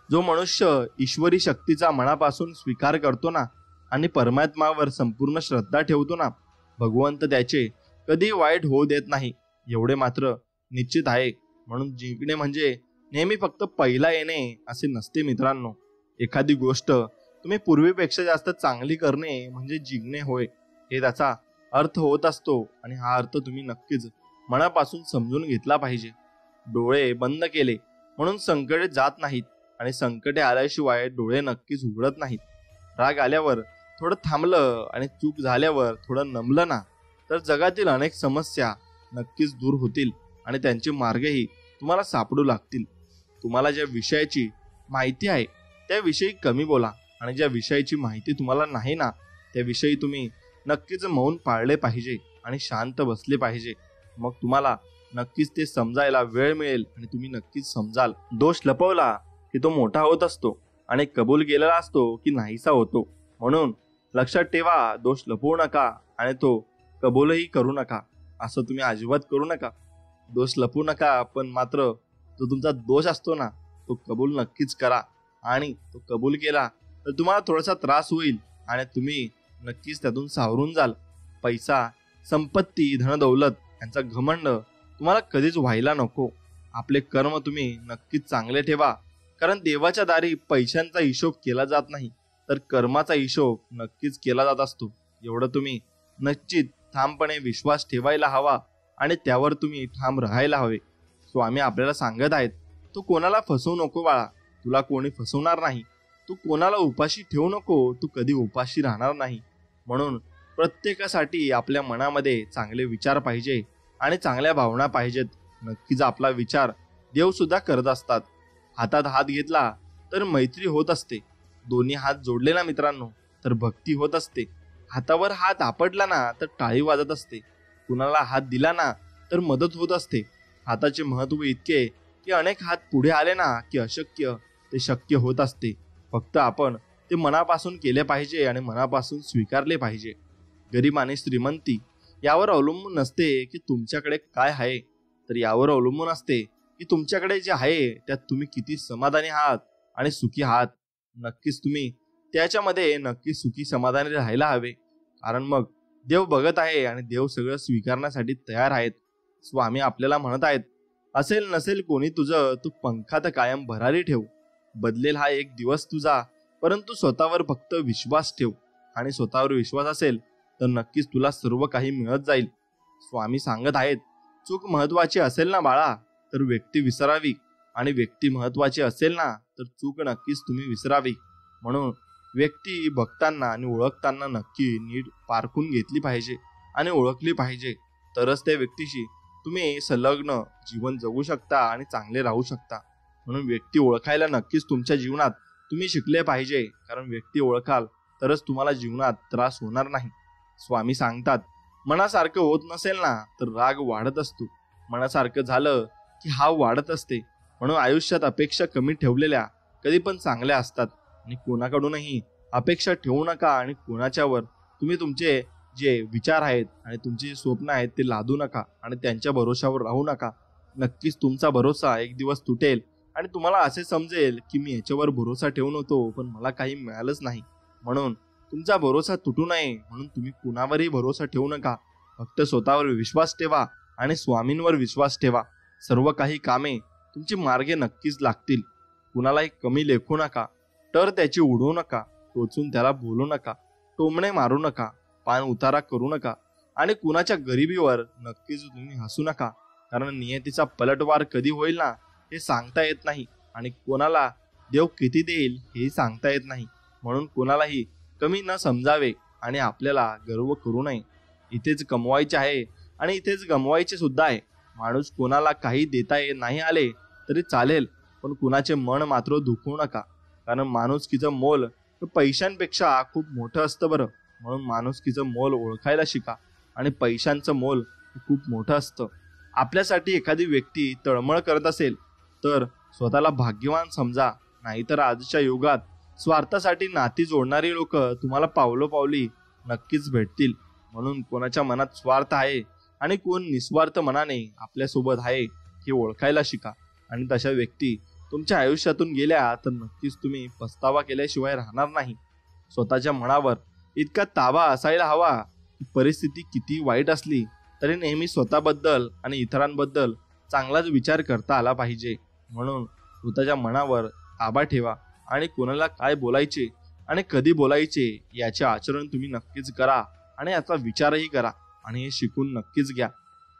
जो मनुष्य ईश्वरी शक्तीचा मनापासून स्वीकार करतो ना आणि परमात्म्यावर संपूर्ण श्रद्धा ठेवतो ना, भगवंत त्याचे कधी वाईट होऊ देत नाही, एवढे मात्र निश्चित आहे. म्हणून जिंकणे म्हणजे नेहमी फक्त पहिला येणे असे नसते मित्रांनो. एखादी गोष्ट तुम्ही पूर्वीपेक्षा जास्त चांगली करणे म्हणजे जिंकणे होय, हे त्याचा अर्थ होत असतो. आणि हा अर्थ तुम्ही नक्कीच मनापासून समजून घेतला पाहिजे. डोळे बंद केले म्हणून संकटे जात नाहीत आणि संकटे आल्याशिवाय डोळे नक्कीच उघडत नाहीत. राग आल्यावर थोडं थांबलं आणि चूक झाल्यावर थोडं नमलं ना, तर जगातील अनेक समस्या नक्कीच दूर होतील आणि त्यांचे मार्गही तुम्हाला सापडू लागतील. तुम्हाला ज्या विषयाची माहिती आहे त्याविषयी कमी बोला आणि ज्या विषयाची माहिती तुम्हाला नाही ना, त्याविषयी तुम्ही नक्कीच मौन पाळले पाहिजे आणि शांत बसले पाहिजे. मग तुम्हाला नक्कीच ते समजायला वेळ मिळेल आणि तुम्ही नक्कीच समजाल. दोष लपवला की तो मोठा होत असतो आणि कबूल केलेला असतो की नाहीसा होतो. म्हणून लक्षात ठेवा, दोष लपवू नका आणि तो कबूलही करू नका. असं तुम्ही अजिबात करू नका. दोष लपवू नका, पण मात्र जो तुमचा दोष असतो ना तो कबूल नक्कीच करा. आणि तो कबूल केला तर तुम्हाला थोडासा त्रास होईल आणि तुम्ही नक्कीच त्यातून सावरून जाल. पैसा, संपत्ती, धनदौलत यांचा घमंड तुम्हाला कधीच व्हायला नको. आपले कर्म तुम्ही नक्कीच चांगले ठेवा, कारण देवाच्या दारी पैशांचा हिशोब केला जात नाही, तर कर्माचा हिशोब नक्कीच केला जात असतो. एवढं तुम्ही निश्चित ठामपणे विश्वास ठेवायला हवा आणि त्यावर तुम्ही ठाम राहायला हवे. स्वामी आपल्याला सांगत आहेत, तू कोणाला फसवू नको बाळा, तुला कोणी फसवणार नाही. तू कोणाला उपाशी ठेवू नको, तू कधी उपाशी राहणार नाही. म्हणून प्रत्येकासाठी आपल्या मनामध्ये चांगले विचार पाहिजे आणि चांगल्या भावना पाहिजेत. नक्कीच आपला विचार देव सुद्धा करत असतात. हातात हात घेतला तर मैत्री होत असते. दोन्ही हात जोडले ना मित्रांनो तर भक्ती होत असते. हातावर हात आपटला ना तर टाळी वाजत असते. कुणाला हात दिला ना तर मदत होत असते. हाताचे महत्व इतके की अनेक हात पुढे आले ना की अशक्य ते शक्य होत असते. फक्त आपण ते मनापासून केले पाहिजे आणि मनापासून स्वीकारले पाहिजे. गरीब आणि श्रीमंती यावर अवलंबून नसते की तुमच्याकडे काय आहे, तर यावर अवलंबून असते की तुमच्याकडे जे आहे त्यात तुम्ही किती समाधानी आहात आणि सुखी आहात. नक्कीच तुम्ही त्याच्यामध्ये नक्की सुखी समाधानी राहायला हवे, कारण मग देव बघत आहे आणि देव सगळं स्वीकारण्यासाठी तयार आहेत. स्वामी आपल्याला म्हणत आहेत, असेल नसेल कोणी तुझं, तू पंखात कायम भरारी ठेव. बदलेल हा एक दिवस तुझा, परंतु स्वतःवर फक्त विश्वास ठेव. आणि स्वतःवर विश्वास असेल तर नक्कीच तुला सर्व काही मिळत जाईल. स्वामी सांगत आहेत, चूक महत्वाची असेल ना बाळा तर व्यक्ती विसरावी, आणि व्यक्ती महत्वाची असेल ना तर चूक नक्कीच तुम्ही विसरावी. म्हणून व्यक्ती बघताना आणि ओळखताना नक्की नीट पारखून घेतली पाहिजे आणि ओळखली पाहिजे, तरच त्या व्यक्तीशी तुम्ही संलग्न जीवन जगू शकता आणि चांगले राहू शकता. म्हणून व्यक्ती ओळखायला नक्कीच तुमच्या जीवनात तुम्ही शिकले पाहिजे, कारण व्यक्ती ओळखाल तरच तुम्हाला जीवनात त्रास होणार नाही. स्वामी सांगतात, मनासारखं होत नसेल ना तर राग वाढत असतो, मनासारखं झालं की हाव वाढत असते. म्हणून आयुष्यात अपेक्षा कमी ठेवलेल्या कधी पण चांगल्या असतात. आणि कोणाकडूनही अपेक्षा ठेवू नका आणि कोणाच्यावर तुम्ही तुमचे जे विचार आहेत आणि तुमचे स्वप्न आहेत ते लादू नका आणि त्यांच्या भरोशावर राहू नका. नक्कीच तुमचा भरोसा एक दिवस तुटेल आणि तुम्हाला असे समजेल की मी याच्यावर भरोसा ठेवून होतो पण मला काही मिळालंच नाही. म्हणून तुमचा भरोसा तुटू नये म्हणून तुम्ही कुणावरही भरोसा ठेवू नका. फक्त स्वतःवर विश्वास ठेवा आणि स्वामींवर विश्वास ठेवा. सर्व काही कामे तुमची मार्गे नक्कीच लागतील. कुणालाही कमी लेखू नका, तर त्याची उडवू नका, टोचून त्याला बोलू नका, टोमणे मारू नका, पान उतारा करू नका आणि कुणाच्या गरिबीवर नक्कीच तुम्ही हसू नका, कारण नियतीचा पलटवार कधी होईल ना हे सांगता येत नाही आणि कोणाला देव किती देईल हेही सांगता येत नाही. म्हणून कोणालाही कमी न समजावे आणि आपल्याला गर्व करू नये. इथेच कमवायचे आहे आणि इथेच गमवायचे सुद्धा आहे. माणूस कोणाला काही देता नाही आले तरी चालेल, पण कुणाचे मन मात्र दुखवू नका, कारण माणुसकीचं मोल पैशांपेक्षा खूप मोठं असतं बरं. म्हणून माणुसकीचं मोल ओळखायला शिका आणि पैशांचं मोल खूप मोठं असतं. आपल्यासाठी एखादी व्यक्ती तळमळ करत असेल तर स्वतःला भाग्यवान समजा, नाहीतर आजच्या युगात स्वार्थासाठी नाती जोडणारी लोक तुम्हाला पावलोपावली नक्कीच भेटतील. म्हणून कोणाच्या मनात स्वार्थ आहे आणि कोण निस्वार्थ मनाने आपल्यासोबत आहे हे ओळखायला शिका आणि तशा व्यक्ती तुमच्या आयुष्यातून गेल्या तर नक्कीच तुम्ही पस्तावा केल्याशिवाय राहणार नाही. स्वतःच्या मनावर इतका ताबा असायला हवा की परिस्थिती किती वाईट असली तरी नेहमी स्वतःबद्दल आणि इतरांबद्दल चांगलाच विचार करता आला पाहिजे. म्हणून स्वतःच्या मनावर ताबा ठेवा आणि कोणाला काय बोलायचे आणि कधी बोलायचे याचे आचरण तुम्ही नक्कीच करा आणि याचा विचारही करा आणि हे शिकून नक्कीच घ्या.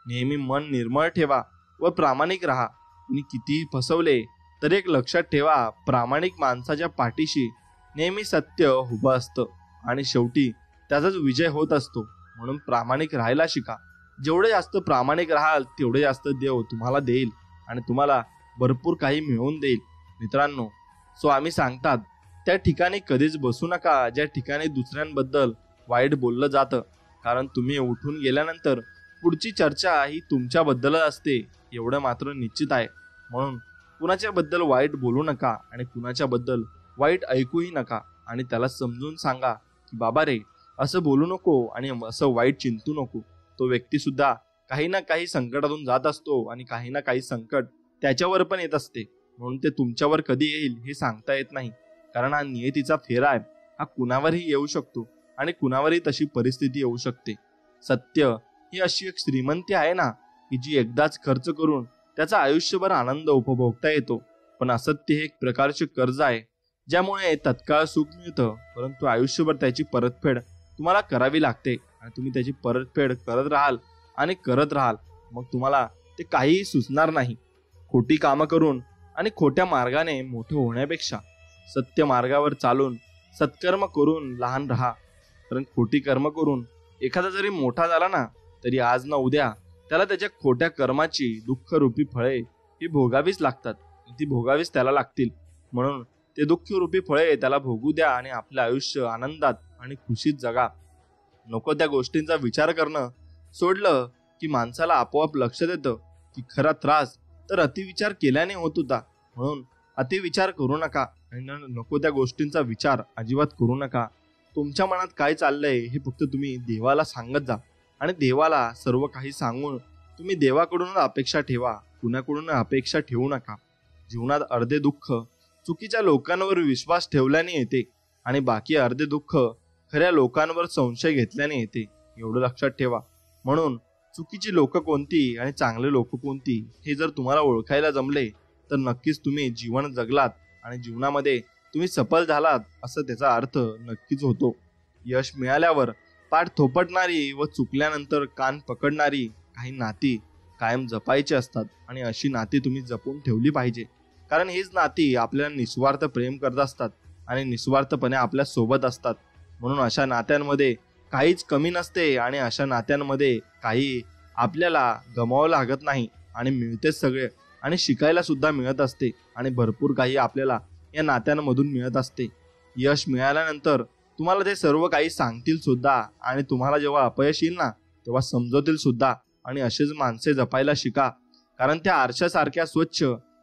नेहमी मन निर्मळ ठेवा व प्रामाणिक राहा. तुम्ही कितीही फसवले तर एक लक्षात ठेवा, प्रामाणिक माणसाच्या पाठीशी नेहमी सत्य उभं असतं आणि शेवटी त्याचाच विजय होत असतो. म्हणून प्रामाणिक राहायला शिका. जेवढे जास्त प्रामाणिक राहाल तेवढे जास्त देव तुम्हाला देईल आणि तुम्हाला भरपूर काही मिळवून देईल. मित्रांनो, स्वामी सांगतात त्या ठिकाणी कधीच बसू नका ज्या ठिकाणी दुसऱ्यांबद्दल वाईट बोललं जातं, कारण तुम्ही उठून गेल्यानंतर पुढची चर्चा ही तुमच्याबद्दलच असते एवढं मात्र निश्चित आहे. म्हणून कुणाच्या बद्दल वाईट बोलू नका आणि कुणाच्या बद्दल वाईट ऐकूही नका आणि त्याला समजून सांगा की बाबा रे, असं बोलू नको आणि असं वाईट चिंतू नको. तो व्यक्ती सुद्धा काही ना काही संकटातून जात असतो आणि काही ना काही संकट त्याच्यावर पण येत असते. म्हणून ते तुमच्यावर कधी येईल हे सांगता येत नाही, कारण हा नियतीचा फेरा आहे. हा कुणावरही येऊ शकतो आणि कुणावरही तशी परिस्थिती येऊ शकते. सत्य ही अशी एक श्रीमंती आहे ना की जी एकदाच खर्च करून त्याचा आयुष्यभर आनंद उपभोगता येतो. पण असत्य हे एक प्रकारचे कर्ज आहे ज्यामुळे तत्काळ सुख मिळतं, परंतु आयुष्यभर त्याची परतफेड तुम्हाला करावी लागते आणि तुम्ही त्याची परतफेड करत राहाल आणि करत राहाल, मग तुम्हाला ते काहीही सुचणार नाही. खोटी कामं करून आणि खोट्या मार्गाने मोठं होण्यापेक्षा सत्य मार्गावर चालून सत्कर्म करून लहान राहा. कारण खोटी कर्म करून एखादा जरी मोठा झाला ना तरी आज ना उद्या त्याला त्याच्या खोट्या कर्माची दुःखरूपी फळे ही भोगावीच लागतात. ती भोगावीच त्याला लागतील. म्हणून ते दुःखरूपी फळे त्याला भोगू द्या आणि आपलं आयुष्य आनंदात आणि खुशीत जगा. नको त्या गोष्टींचा विचार करणं सोडलं की माणसाला आपोआप लक्षात येतं की खरा त्रास तर अतिविचार केल्याने होत होता. म्हणून अतिविचार करू नका आणि नको त्या गोष्टींचा विचार अजिबात करू नका. तुमच्या मनात काय चाललंय हे फक्त तुम्ही देवाला सांगत जा आणि देवाला सर्व काही सांगून तुम्ही देवाकडून अपेक्षा ठेवा, कुणाकडून अपेक्षा ठेवू नका. जीवनात अर्धे दुःख चुकीच्या लोकांवर विश्वास ठेवल्याने येते आणि बाकी अर्धे दुःख खऱ्या लोकांवर संशय घेतल्याने येते, एवढं लक्षात ठेवा. म्हणून चुकीची लोक कोणती आणि चांगले लोक कोणती हे जर तुम्हाला ओळखायला जमले तर नक्कीच तुम्ही जीवन जगलात आणि जीवनामध्ये तुम्ही सफल झालात असं त्याचा अर्थ नक्कीच होतो. यश मिळाल्यावर पाठ थोपटणारी व चुकल्यानंतर कान पकडणारी काही नाती कायम जपायची असतात आणि अशी नाती तुम्ही जपून ठेवली पाहिजे, कारण हीच नाती आपल्याला निस्वार्थ प्रेम करत असतात आणि निस्वार्थपणे आपल्या सोबत असतात. म्हणून अशा नात्यांमध्ये काहीच कमी नसते आणि अशा नात्यांमध्ये काही आपल्याला गमावं लागत नाही आणि मिळतेच सगळे आणि शिकायला सुद्धा मिळत असते आणि भरपूर काही आपल्याला या नात्यांमधून मिळत असते. यश मिळाल्यानंतर तुम्हाला ते सर्व काही सांगतील सुद्धा आणि तुम्हाला जेव्हा अपयश येईल ना तेव्हा समजवतील सुद्धा. आणि असेच माणसे जपायला शिका, कारण त्या आरशासारख्या स्वच्छ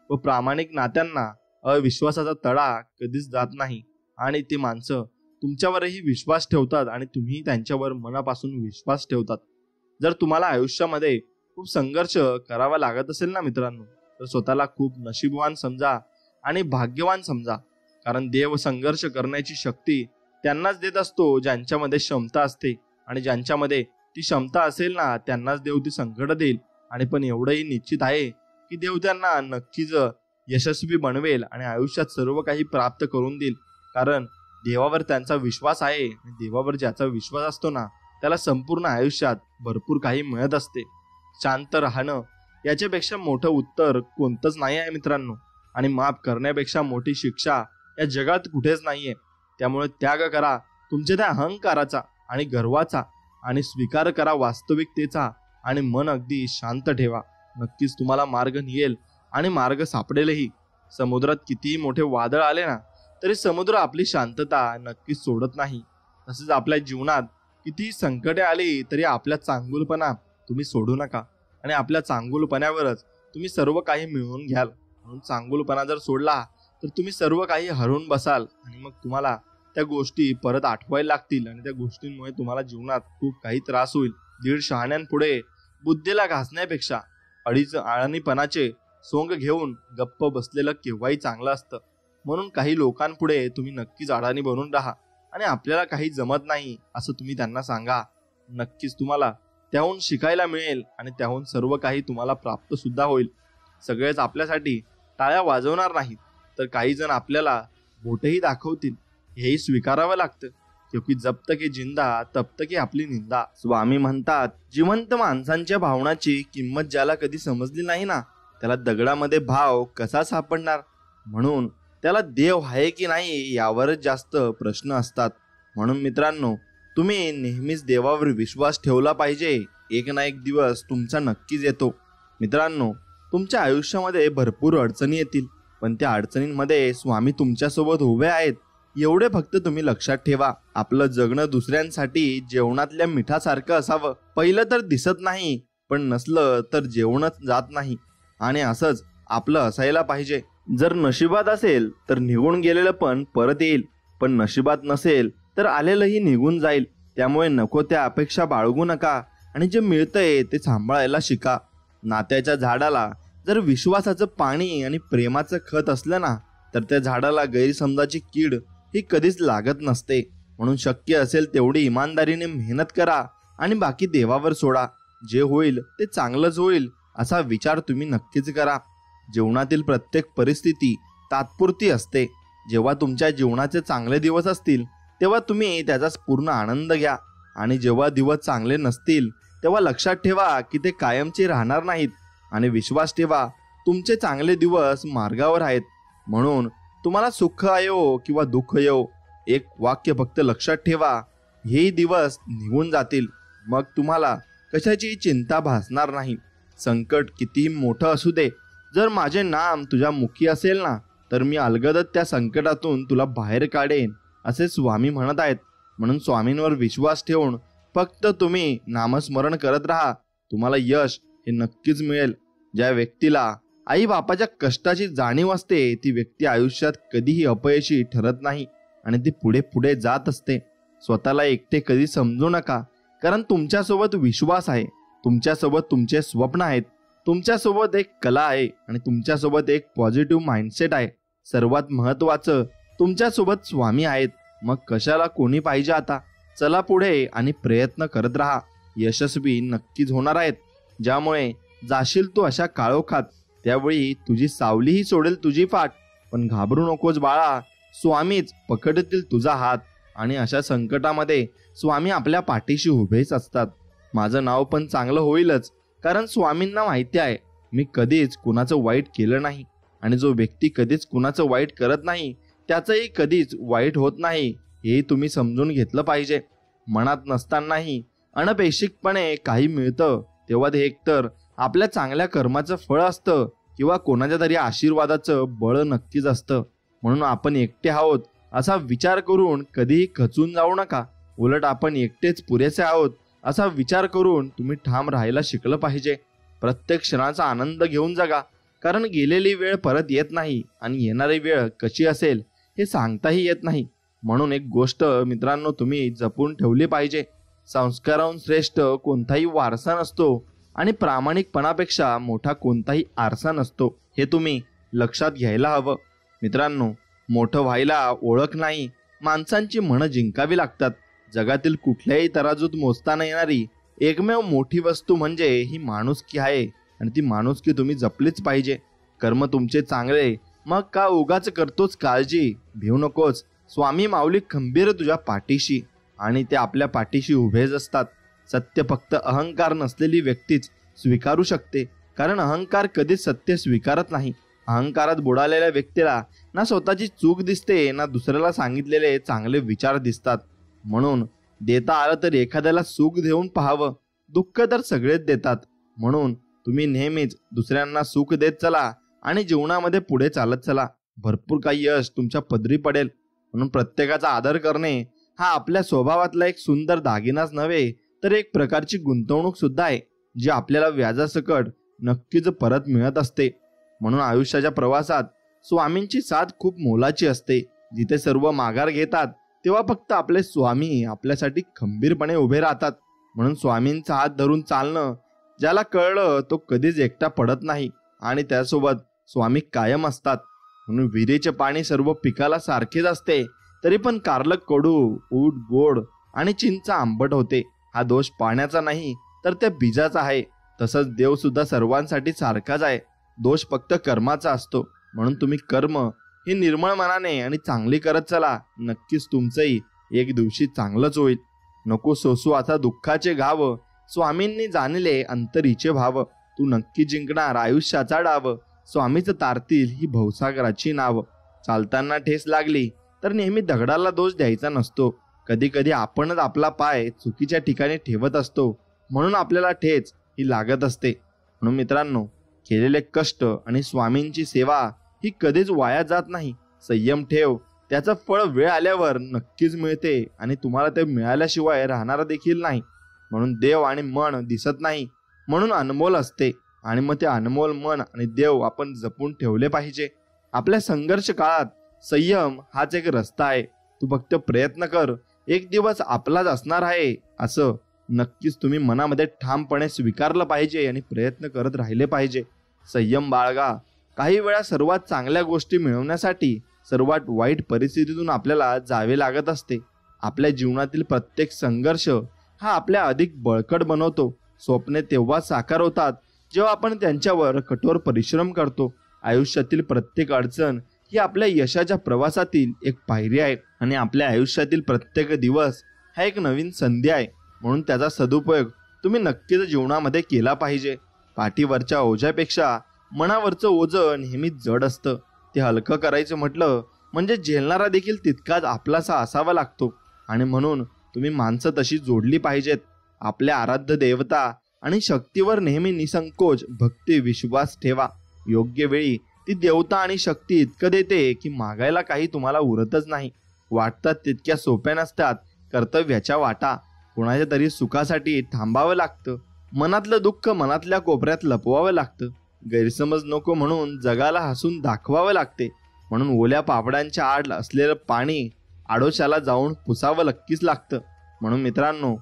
व प्रामाणिक नात्यांना अविश्वासाचा तडा कधीच जात नाही आणि ती माणसं तुमच्यावरही विश्वास ठेवतात आणि तुम्ही त्यांच्यावर मनापासून विश्वास ठेवतात. जर तुम्हाला आयुष्यामध्ये खूप संघर्ष करावा लागत असेल ना मित्रांनो, तर स्वतःला खूप नशीबवान समजा आणि भाग्यवान समजा, कारण देव संघर्ष करण्याची शक्ती त्यांनाच देत असतो ज्यांच्यामध्ये क्षमता असते आणि ज्यांच्यामध्ये ती क्षमता असेल ना त्यांनाच देव ती संकट देईल. आणि पण एवढंही निश्चित आहे की देव त्यांना नक्कीच यशस्वी बनवेल आणि आयुष्यात सर्व काही प्राप्त करून देईल, कारण देवावर त्यांचा विश्वास आहे आणि देवावर ज्याचा विश्वास असतो ना त्याला संपूर्ण आयुष्यात भरपूर काही मिळत असते. शांत राहणं याच्यापेक्षा मोठं उत्तर कोणतंच नाही आहे मित्रांनो, आणि माफ करण्यापेक्षा मोठी शिक्षा या जगात कुठेच नाहीये. त्यामुळे त्याग करा तुमच्या त्या अहंकाराचा आणि गर्वाचा आणि स्वीकार करा वास्तविकतेचा आणि मन अगदी शांत ठेवा. नक्कीच तुम्हाला मार्ग निघेल आणि मार्ग सापडेलही. समुद्रात कितीही मोठे वादळ आले ना तरी समुद्र आपली शांतता नक्कीच सोडत नाही. तसेच आपल्या जीवनात कितीही संकटे आली तरी आपल्या चांगुलपणा तुम्ही सोडू नका आणि आपल्या चांगुलपणावरच तुम्ही सर्व काही मिळवून घ्याल. म्हणून चांगुलपणा जर सोडला तर तुम्ही सर्व काही हरवून बसाल आणि मग तुम्हाला त्या गोष्टी परत आठवायला लागतील आणि त्या गोष्टींमुळे तुम्हाला जीवनात खूप काही त्रास होईल. 1.5 शहाण्यांपुढे बुद्धीला घासण्यापेक्षा 2.5 आळणीपणाचे सोंग घेऊन गप्प बसलेलं केव्हाही चांगलं असतं. म्हणून काही लोकांपुढे तुम्ही नक्कीच अडाणी बनून राहा आणि आपल्याला काही जमत नाही असं तुम्ही त्यांना सांगा. नक्कीच तुम्हाला त्याहून शिकायला मिळेल आणि त्याहून सर्व काही तुम्हाला प्राप्त सुद्धा होईल. सगळेच आपल्यासाठी टाळ्या वाजवणार नाहीत, तर काही जण आपल्याला बोटही दाखवतील. हेही स्वीकारावं लागतं, क्योंकि जब तक ये जिंदा तब तक ये आपली निंदा. स्वामी म्हणतात, जिवंत माणसांच्या भावनाची किंमत ज्याला कधी समजली नाही ना, त्याला दगडामध्ये भाव कसा सापडणार. म्हणून त्याला देव आहे की नाही यावरच जास्त प्रश्न असतात. म्हणून मित्रांनो, तुम्ही नेहमीच देवावर विश्वास ठेवला पाहिजे. एक ना एक दिवस तुमचा नक्कीच येतो. मित्रांनो, तुमच्या आयुष्यामध्ये भरपूर अडचणी येतील, पण त्या अडचणींमध्ये स्वामी तुमच्यासोबत उभे आहेत एवढे फक्त तुम्ही लक्षात ठेवा. आपलं जगणं दुसऱ्यांसाठी जेवणातल्या मिठासारखं असावं. पहिलं तर दिसत नाही, पण नसलं तर जेवणच जात नाही, आणि असंच आपलं असायला पाहिजे. जर नशिबात असेल तर निघून गेलेलं पण परत येईल, पण नशिबात नसेल तर आलेलंही निघून जाईल. त्यामुळे नको त्या अपेक्षा बाळगू नका आणि जे मिळतंय ते सांभाळायला शिका. नात्याच्या झाडाला जर विश्वासाचं पाणी आणि प्रेमाचं खत असलं ना, तर त्या झाडाला गैरसमजाची कीड ही कधीच लागत नसते. म्हणून शक्य असेल तेवढी इमानदारीने मेहनत करा आणि बाकी देवावर सोडा. जे होईल ते चांगलंच होईल असा विचार तुम्ही नक्कीच करा. जीवनातील प्रत्येक परिस्थिती तात्पुरती असते. जेव्हा तुमच्या जीवनाचे चांगले दिवस असतील तेव्हा तुम्ही त्याचा पूर्ण आनंद घ्या, आणि जेव्हा दिवस चांगले नसतील तेव्हा लक्षात ठेवा की ते कायमचे राहणार नाहीत, आणि विश्वास ठेवा तुमचे चांगले दिवस मार्गावर आहेत. म्हणून तुम्हाला सुख आयो किंवा दुःख येो, एक वाक्य फक्त लक्षात ठेवा, हेही दिवस निघून जातील. मग तुम्हाला कशाची चिंता भासणार नाही. संकट कितीही मोठं असू दे, जर माझे नाम तुझ्या मुखी असेल ना, तर मी अलगदच त्या संकटातून तुला बाहेर काढेन, असे स्वामी म्हणत आहेत. म्हणून स्वामींवर विश्वास ठेवून फक्त तुम्ही नामस्मरण करत राहा. तुम्हाला यश हे नक्कीच मिळेल. ज्या व्यक्तीला आई बापाच्या कष्टाची जाणीव असते ती व्यक्ती आयुष्यात कधीही अपयशी ठरत नाही आणि ती पुढे पुढे जात असते. स्वतःला एकटे कधी समजू नका, कारण तुमच्यासोबत विश्वास आहे, तुमच्यासोबत तुमचे स्वप्न आहेत, तुमच्यासोबत एक कला आहे आणि तुमच्यासोबत एक पॉझिटिव्ह माइंडसेट आहे. सर्वात महत्त्वाचं, तुमच्यासोबत स्वामी आहेत. मग कशाला कोणी पाहिजे आता. चला पुढे आणि प्रयत्न करत राहा. यशस्वी नक्कीच होणार आहेत. ज्यामुळे जाशील तू अशा काळोखात, त्यावेळी तुझी सावलीही सोडेल तुझी फाट. पण घाबरू नकोस बाळा, स्वामीच पकडतील तुझा हात, आणि अशा संकटामध्ये स्वामी आपल्या पाठीशी उभेच असतात. माझं नाव पण चांगलं होईलच, कारण स्वामींना माहिती आहे मी कधीच कुणाचं वाईट केलं नाही, आणि जो व्यक्ती कधीच कुणाचं वाईट करत नाही त्याचंही कधीच वाईट होत नाही. हे तुम्ही समजून घेतलं पाहिजे. मनात नसतानाही अनपेक्षितपणे काही मिळतं तेव्हा ते एकतर आपल्या चांगल्या कर्माचं फळ असतं किंवा कोणाच्या तरी आशीर्वादाचं बळ नक्कीच असतं. म्हणून आपण एकटे आहोत असा विचार करून कधीही खचून जाऊ नका. उलट आपण एकटेच पुरेसे आहोत असा विचार करून तुम्ही ठाम राहायला शिकलं पाहिजे. प्रत्येक क्षणाचा आनंद घेऊन जगा, कारण गेलेली वेळ परत येत नाही आणि येणारी वेळ कशी असेल हे सांगताही येत नाही. म्हणून एक गोष्ट मित्रांनो तुम्ही जपून ठेवली पाहिजे. संस्काराहून श्रेष्ठ कोणताही वारसा नसतो आणि प्रामाणिकपणापेक्षा मोठा कोणताही आरसा नसतो. हे तुम्ही लक्षात घ्यायला हवं. मित्रांनो, मोठं व्हायला ओळख नाही, माणसांची मनं जिंकावी लागतात. जगातील कुठल्याही तराजूत मोजता न येणारी एकमेव मोठी वस्तू म्हणजे ही माणुसकी आहे, आणि ती माणुसकी तुम्ही जपलीच पाहिजे. कर्म तुमचे चांगले, मग का उगाच करतोच काळजी. भिवू नकोस, स्वामी माऊली खंबीर तुझ्या पाठीशी, आणि ते आपल्या पाठीशी उभेच असतात. सत्य फक्त अहंकार नसलेली व्यक्तीच स्वीकारू शकते, कारण अहंकार कधीच सत्य स्वीकारत नाही. अहंकारात बुडालेल्या व्यक्तीला ना स्वतःची चूक दिसते, ना दुसऱ्याला सांगितलेले चांगले विचार दिसतात. म्हणून देता आलं तर एखाद्याला सुख देऊन पाहावं. दुःख तर सगळेच देतात. म्हणून तुम्ही नेहमीच दुसऱ्यांना सुख देत चला आणि जीवनामध्ये पुढे चालत चला. भरपूर काही यश तुमच्या पदरी पडेल. म्हणून प्रत्येकाचा आदर करणे हा आपल्या स्वभावातला एक सुंदर दागिनाच नव्हे, तर एक प्रकारची गुंतवणूक सुद्धा आहे, जी आपल्याला व्याजासकट नक्कीच परत मिळत असते. म्हणून आयुष्याच्या प्रवासात स्वामींची साथ खूप मोलाची असते. जिथे सर्व माघार घेतात तेव्हा फक्त आपले स्वामी आपल्यासाठी खंबीरपणे उभे राहतात. म्हणून स्वामींचा हात धरून चालणं, ज्याला कळलं तो कधीच एकटा पडत नाही आणि त्यासोबत स्वामी कायम असतात. म्हणून विहिरीचे पाणी सर्व पिकाला सारखेच असते, तरी पण कारलं कडू, ऊट गोड आणि चिंच आंबट होते. हा दोष पाण्याचा नाही तर त्या बीजाचा आहे. तसंच देव सुद्धा सर्वांसाठी सारखाच आहे. दोष फक्त कर्माचा असतो. म्हणून तुम्ही कर्म हे निर्मळ मनाने आणि चांगली करत चला. नक्कीच तुमचंही एक दिवशी चांगलंच होईल. नको सोसू आता दुःखाचे घाव, स्वामींनी जाणले अंतरीचे भाव. तू नक्की जिंकणार आयुष्याचा डाव, स्वामीच तारतील ही भवसागराची नाव. चालताना ठेस लागली तर नेहमी दगडाला दोष द्यायचा नसतो. कधी कधी आपणच आपला पाय चुकीच्या ठिकाणी ठेवत असतो, म्हणून आपल्याला ठेच ही लागत असते. म्हणून मित्रांनो, केलेले कष्ट आणि स्वामींची सेवा ही कधीच वाया जात नाही. संयम ठेव, त्याचं फळ वेळ आल्यावर नक्कीच मिळते आणि तुम्हाला ते मिळाल्याशिवाय राहणार देखील नाही. म्हणून देव आणि मन दिसत नाही म्हणून अनमोल असते, आणि मग ते अनमोल मन आणि देव आपण जपून ठेवले पाहिजे. आपल्या संघर्ष काळात संयम हाच एक रस्ता आहे. तू फक्त प्रयत्न कर, एक दिवस आपलाच असणार आहे असं नक्कीच तुम्ही मनामध्ये ठामपणे स्वीकारलं पाहिजे आणि प्रयत्न करत राहिले पाहिजे. संयम बाळगा. काही वेळा सर्वात चांगल्या गोष्टी मिळवण्यासाठी सर्वात वाईट परिस्थितीतून आपल्याला जावे लागत असते. आपल्या जीवनातील प्रत्येक संघर्ष हा आपल्या अधिक बळकट बनवतो. स्वप्ने तेव्हा साकार होतात जेव्हा आपण त्यांच्यावर कठोर परिश्रम करतो. आयुष्यातील प्रत्येक अडचण ही आपल्या यशाच्या प्रवासातील एक पायरी आहे, आणि आपल्या आयुष्यातील प्रत्येक दिवस हा एक नवीन संधी आहे. म्हणून त्याचा सदुपयोग तुम्ही नक्कीच जीवनामध्ये केला पाहिजे. पाठीवरच्या ओझ्यापेक्षा मनावरचं ओझं नेहमी जड असतं. ते हलकं करायचं म्हटलं म्हणजे झेलणारा देखील तितकाच आपलासा असावा लागतो. आणि म्हणून तुम्ही माणसं तशी जोडली पाहिजेत. आपल्या आराध्य देवता आणि शक्तीवर नेहमी निसंकोच भक्ती विश्वास ठेवा. योग्य वेळी ती देवता आणि शक्ती इतकं देते की मागायला काही तुम्हाला उरतच नाही. वाटतात तितक्या सोप्या नसतात कर्तव्याच्या वाटा. कोणाच्या तरी सुखासाठी थांबावं लागतं. मनातलं दुःख मनातल्या कोपऱ्यात लपवावं लागतं. गैरसमज नको म्हणून जगाला हसून दाखवावं लागते. म्हणून ओल्या पापडांच्या आड असलेलं पाणी आडोशाला जाऊन पुसावं नक्कीच लागतं. म्हणून मित्रांनो,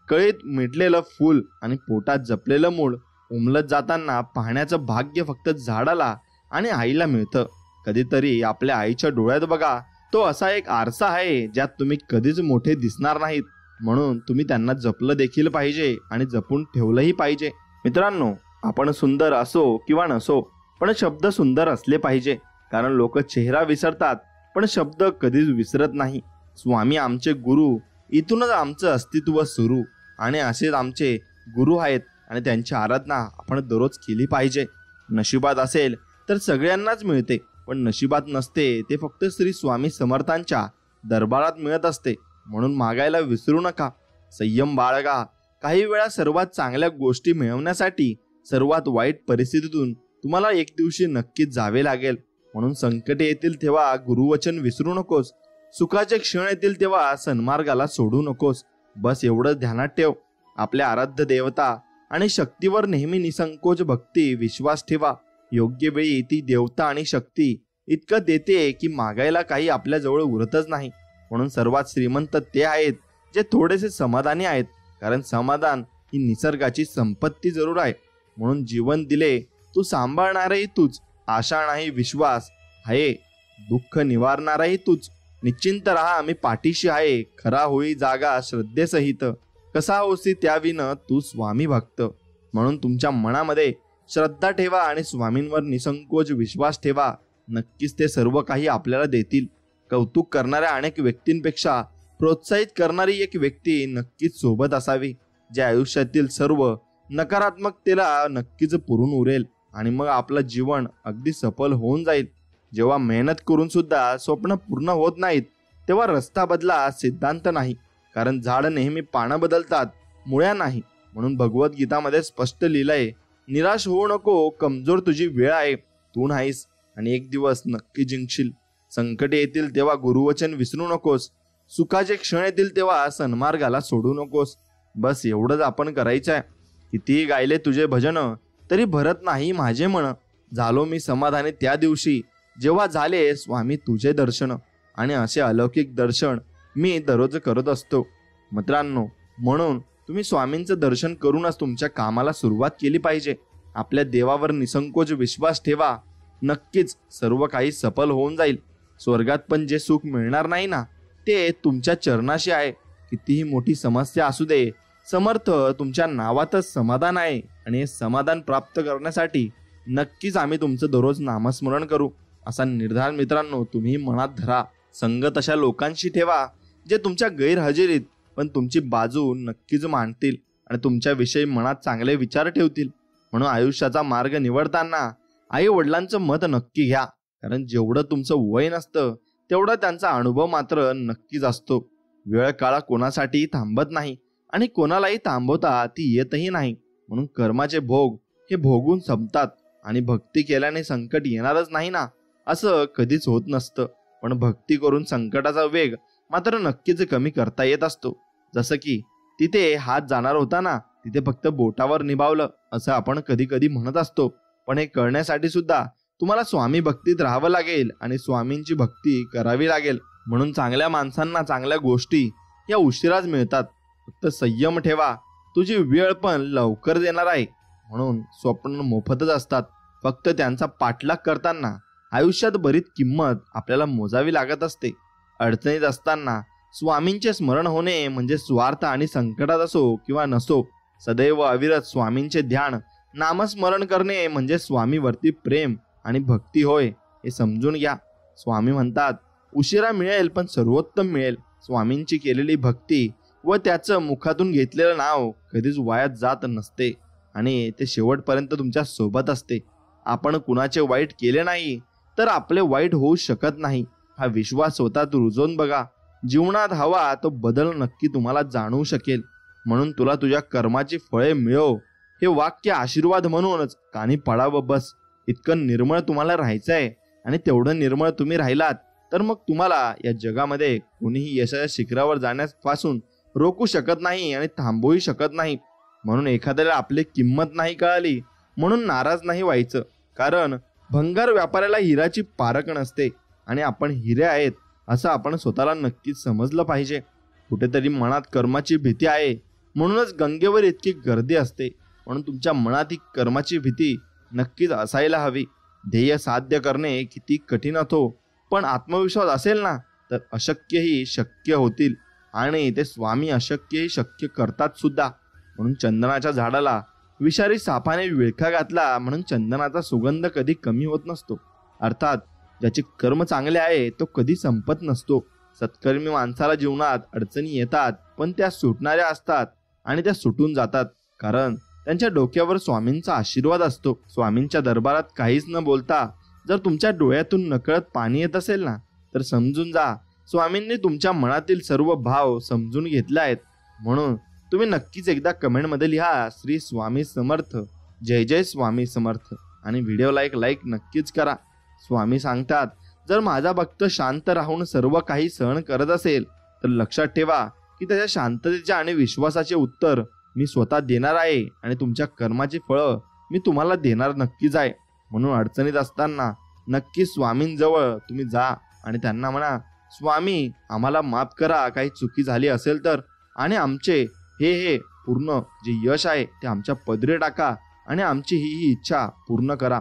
कळीत मिटलेलं फूल आणि पोटात जपलेलं मूळ उमलत जाताना पाहण्याचं भाग्य फक्त झाडाला आणि आईला मिळतं. कधीतरी आपल्या आईच्या डोळ्यात बघा. तो असा एक आरसा आहे ज्यात तुम्ही कधीच मोठे दिसणार नाहीत. म्हणून तुम्ही त्यांना जपलं देखील पाहिजे आणि जपून ठेवलंही पाहिजे. मित्रांनो, आपण सुंदर असो किंवा नसो, पण शब्द सुंदर असले पाहिजे. कारण लोक चेहरा विसरतात पण शब्द कधीच विसरत नाही. स्वामी आमचे गुरु, इथूनच आमचं अस्तित्व सुरू. आणि असेच आमचे गुरु आहेत आणि त्यांची आराधना आपण दररोज केली पाहिजे. नशिबात असेल तर सगळ्यांनाच मिळते, पण नशिबात नसते ते फक्त श्री स्वामी समर्थांच्या दरबारात मिळत असते. म्हणून मागायला विसरू नका. संयम बाळगा. काही वेळा सर्वात चांगल्या गोष्टी मिळवण्यासाठी सर्वात वाईट परिस्थितीतून तुम्हाला एक दिवशी नक्कीच जावे लागेल. म्हणून संकटे येतील तेव्हा गुरुवचन विसरू नकोस. सुखाचे क्षण येतील तेव्हा सन्मार्गाला सोडू नकोस. बस एवढंच ध्यानात ठेव. आपल्या आराध्य देवता आणि शक्तीवर नेहमी निसंकोच भक्ती विश्वास ठेवा. योग्य वेळी ती देवता आणि शक्ती इतकं देते की मागायला काही आपल्या जवळ उरतच नाही. म्हणून सर्वात श्रीमंत ते आहेत जे थोडेसे समाधानी आहेत. कारण समाधान ही निसर्गाची संपत्ती जरूर आहे. म्हणून जीवन दिले तू सांभाळणारही तूच. आशा नाही विश्वास आहे. दुःख निवारणारही तूच. निश्चिंत राहा मी पाठीशी आहे. खरा होई जागा श्रद्धेसहित. कसा होसी त्याविन तू स्वामी भक्त. म्हणून तुमच्या मनामध्ये श्रद्धा ठेवा आणि स्वामींवर निसंकोच विश्वास ठेवा. नक्कीच ते सर्व काही आपल्याला देतील. कौतुक करणाऱ्या अनेक व्यक्तींपेक्षा प्रोत्साहित करणारी एक व्यक्ती नक्कीच सोबत असावी, जे आयुष्यातील सर्व नकारात्मकतेला नक्कीच पुरून उरेल. आणि मग आपलं जीवन अगदी सफल होऊन जाईल. जेव्हा मेहनत करून सुद्धा स्वप्न पूर्ण होत नाहीत तेव्हा रस्ता बदला सिद्धांत नाही. कारण झाड नेहमी पानं बदलतात, मुळ्या नाही. म्हणून भगवद्गीतामध्ये स्पष्ट लिहिलंय, निराश होऊ नको, कमजोर तुझी वेळ आहे. तू नाहीस आणि एक दिवस नक्की जिंकशील. संकटे येतील तेव्हा गुरुवचन विसरू नकोस. सुखाचे क्षण येतील तेव्हा सन्मार्गाला सोडू नकोस. बस एवढंच आपण करायचं आहे. कितीही गायले तुझे भजन तरी भरत नाही माझे मन. झालो मी समाधानी त्या दिवशी जेव्हा झाले स्वामी तुझे दर्शन. आणि असे अलौकिक दर्शन मी दररोज करत असतो. मित्रांनो, म्हणून तुम्ही स्वामींचं दर्शन करूनच तुमच्या कामाला सुरुवात केली पाहिजे. आपल्या देवावर निसंकोच विश्वास ठेवा. नक्कीच सर्व काही सफल होऊन जाईल. स्वर्गात पण जे सुख मिळणार नाही ना, ते तुमच्या चरणाशी आहे. कितीही मोठी समस्या असू दे, समर्थ तुमच्या नावातच समाधान आहे. आणि हे समाधान प्राप्त करण्यासाठी नक्कीच आम्ही तुमचं दररोज नामस्मरण करू, असा निर्धार मित्रांनो तुम्ही मनात धरा. संगत अशा लोकांशी ठेवा जे तुमच्या गैरहजेरीत पण तुमची बाजू नक्कीच मांडतील आणि तुमच्याविषयी मनात चांगले विचार ठेवतील. म्हणून आयुष्याचा मार्ग निवडताना आई वडिलांचं मत नक्की घ्या. कारण जेवढं तुमचं वय नसतं तेवढा त्यांचा अनुभव मात्र नक्कीच असतो. वेळ काळ कोणासाठीही थांबत नाही आणि कोणालाही थांबवता ती येतही नाही. म्हणून कर्माचे भोग हे भोगून संपतात आणि भक्ती केल्याने संकट येणारच नाही ना, असं कधीच होत नसतं. पण भक्ती करून संकटाचा वेग मात्र नक्कीच कमी करता येत असतो. जसं की तिथे हात जाणार होता ना, तिथे फक्त बोटावर निभावलं असं आपण कधी कधी म्हणत असतो. पण हे करण्यासाठी सुद्धा तुम्हाला स्वामी भक्तीत राहावं लागेल आणि स्वामींची भक्ती करावी लागेल. म्हणून चांगल्या माणसांना चांगल्या गोष्टी या उशिराच मिळतात. फक्त संयम ठेवा, तुझी वेळ पण लवकर येणार आहे. म्हणून स्वप्न मोफतच असतात. फक्त त्यांचा पाठलाग करताना आयुष्यात बरीच किंमत आपल्याला मोजावी लागत असते. अडचणीत असताना स्वामींचे स्मरण होणे म्हणजे स्वार्थ आणि संकटात असो किंवा नसो सदैव अविरत स्वामींचे ध्यान नामस्मरण करणे म्हणजे स्वामीवरती प्रेम आणि भक्ती होय, हे समजून घ्या. स्वामी म्हणतात उशिरा मिळेल पण सर्वोत्तम मिळेल. स्वामींची केलेली भक्ती व त्याचं मुखातून घेतलेलं नाव कधीच वायात जात नसते आणि ते शेवटपर्यंत तुमच्या सोबत असते. आपण कुणाचे वाईट केले नाही तर आपले वाईट होऊ शकत नाही, हा विश्वास स्वतःत रुजवून बघा. जीवनात हवा तो बदल नक्की तुम्हाला जाणवू शकेल. म्हणून तुला तुझ्या कर्माची फळे मिळो हे वाक्य आशीर्वाद म्हणूनच कानी पडावं बस. इतकं निर्मळ तुम्हाला राहायचं आहे आणि तेवढं निर्मळ तुम्ही राहिलात तर मग तुम्हाला या जगामध्ये कोणीही यशाच्या शिखरावर जाण्यापासून रोखू शकत नाही आणि थांबवू शकत नाही. म्हणून एखाद्याला आपली किंमत नाही कळाली म्हणून नाराज नाही व्हायचं. कारण भंगार व्यापाऱ्याला हिराची पारख नसते आणि आपण हिरे आहेत असं आपण स्वतःला नक्कीच समजलं पाहिजे. कुठेतरी मनात कर्माची भीती आहे म्हणूनच गंगेवर इतकी गर्दी असते. म्हणून तुमच्या मनात ही कर्माची भीती नक्कीच असायला हवी. ध्येय साध्य करणे किती कठीण असो पण आत्मविश्वास असेल ना तर अशक्यही शक्य होतील आणि ते स्वामी अशक्यही शक्य करतात सुद्धा. म्हणून चंदनाच्या झाडाला विषारी सापाने विळखा घातला म्हणून चंदनाचा सुगंध कधी कमी होत नसतो. अर्थात ज्याचे कर्म चांगले आहे तो कधी संपत नसतो. सत्कर्मी माणसाला जीवनात अडचणी येतात पण त्या सुटणाऱ्या असतात आणि त्या सुटून जातात. कारण त्यांच्या डोक्यावर स्वामींचा आशीर्वाद असतो. स्वामींच्या दरबारात काहीच न बोलता जर तुमच्या डोळ्यातून नकळत पाणी येत असेल ना तर समजून जा स्वामींनी तुमच्या मनातील सर्व भाव समजून घेतले आहेत. म्हणून तुम्ही नक्कीच एकदा कमेंटमध्ये लिहा श्री स्वामी समर्थ, जय जय स्वामी समर्थ आणि व्हिडिओला एक लाईक नक्कीच करा. स्वामी सांगतात जर माझा भक्त शांत राहून सर्व काही सहन करत असेल तर लक्षात ठेवा की त्याच्या शांततेचे आणि विश्वासाचे उत्तर मी स्वतः देणार आहे आणि तुमच्या कर्माची फळं मी तुम्हाला देणार नक्कीच आहे. म्हणून अडचणीत असताना नक्की स्वामींजवळ तुम्ही जा आणि त्यांना म्हणा स्वामी आम्हाला माफ करा काही चुकी झाली असेल तर आणि आमचे हे पूर्ण जे यश आहे ते आमच्या पदरी टाका आणि आमची ही इच्छा पूर्ण करा.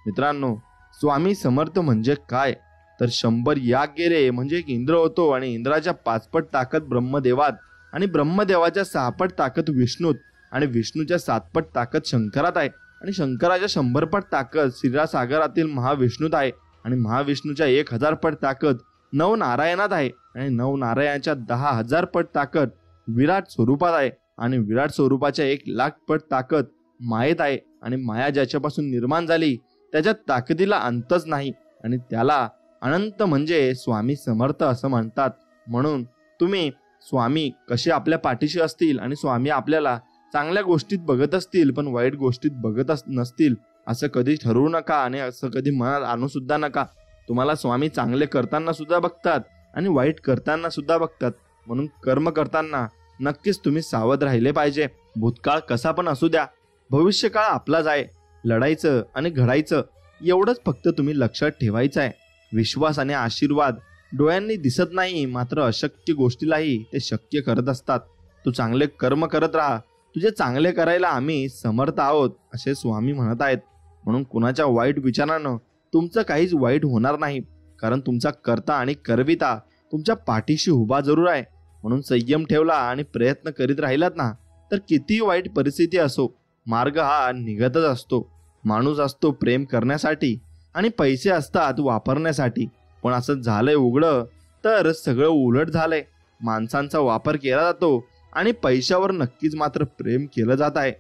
मित्रांनो स्वामी समर्थ म्हणजे काय तर 100 याग गेले म्हणजे एक इंद्र होतो आणि इंद्राच्या 5 पट ताकद ब्रह्मदेवात आणि ब्रह्मदेवाच्या 6 पट ताकद विष्णूत आणि विष्णूच्या 7 पट ताकद शंकरात आहे आणि शंकराच्या 100 पट ताकद क्षीरसागरातील महाविष्णूत आहे आणि महाविष्णूच्या 1000 पट ताकद नवनारायणात आहे आणि नवनारायणाच्या 10,000 पट ताकद विराट स्वरूपात आहे आणि विराट स्वरूपाच्या 1,00,000 पट ताकद मायेत आहे आणि माया ज्याच्यापासून निर्माण झाली त्याच्या ताकदीला अंतच नाही आणि त्याला अनंत म्हणजे स्वामी समर्थ असं म्हणतात. म्हणून तुम्ही स्वामी कसे आपल्या पाठीशी असतील आणि स्वामी आपल्याला चांगल्या गोष्टीत बघत असतील पण वाईट गोष्टीत बघत नसतील असं कधी ठरवू नका आणि असं कधी मनात आणू सुद्धा नका. तुम्हाला स्वामी चांगले करताना सुद्धा बघतात आणि वाईट करताना सुद्धा बघतात. म्हणून कर्म करताना नक्कीच तुम्ही सावध राहिले पाहिजे. भूतकाळ कसा पण असू द्या, भविष्यकाळ आपलाच आहे. लढायचं आणि घडायचं एवढंच फक्त तुम्ही लक्षात ठेवायचं आहे. विश्वास आणि आशीर्वाद डोळ्यांनी दिसत नाही मात्र अशक्य गोष्टीलाही ते शक्य करत असतात. तू चांगले कर्म करत राहा तुझे चांगले करायला आम्ही समर्थ आहोत असे स्वामी म्हणत आहेत. म्हणून कुणाच्या वाईट विचारानं तुमचं काहीच वाईट होणार नाही, कारण तुमचा कर्ता आणि करविता तुमच्या पाठीशी उभा जरूर आहे. म्हणून संयम ठेवला आणि प्रयत्न करीत राहिलात ना, तर कितीही वाईट परिस्थिती असो, मार्ग हा निघतच असतो. माणूस असतो प्रेम करण्यासाठी आणि पैसे असतात वापरण्यासाठी. पण असं झालंय उघडं तर सगळं उलट झालंय. माणसांचा वापर केला जातो आणि पैशावर नक्कीच मात्र प्रेम केलं जात आहे.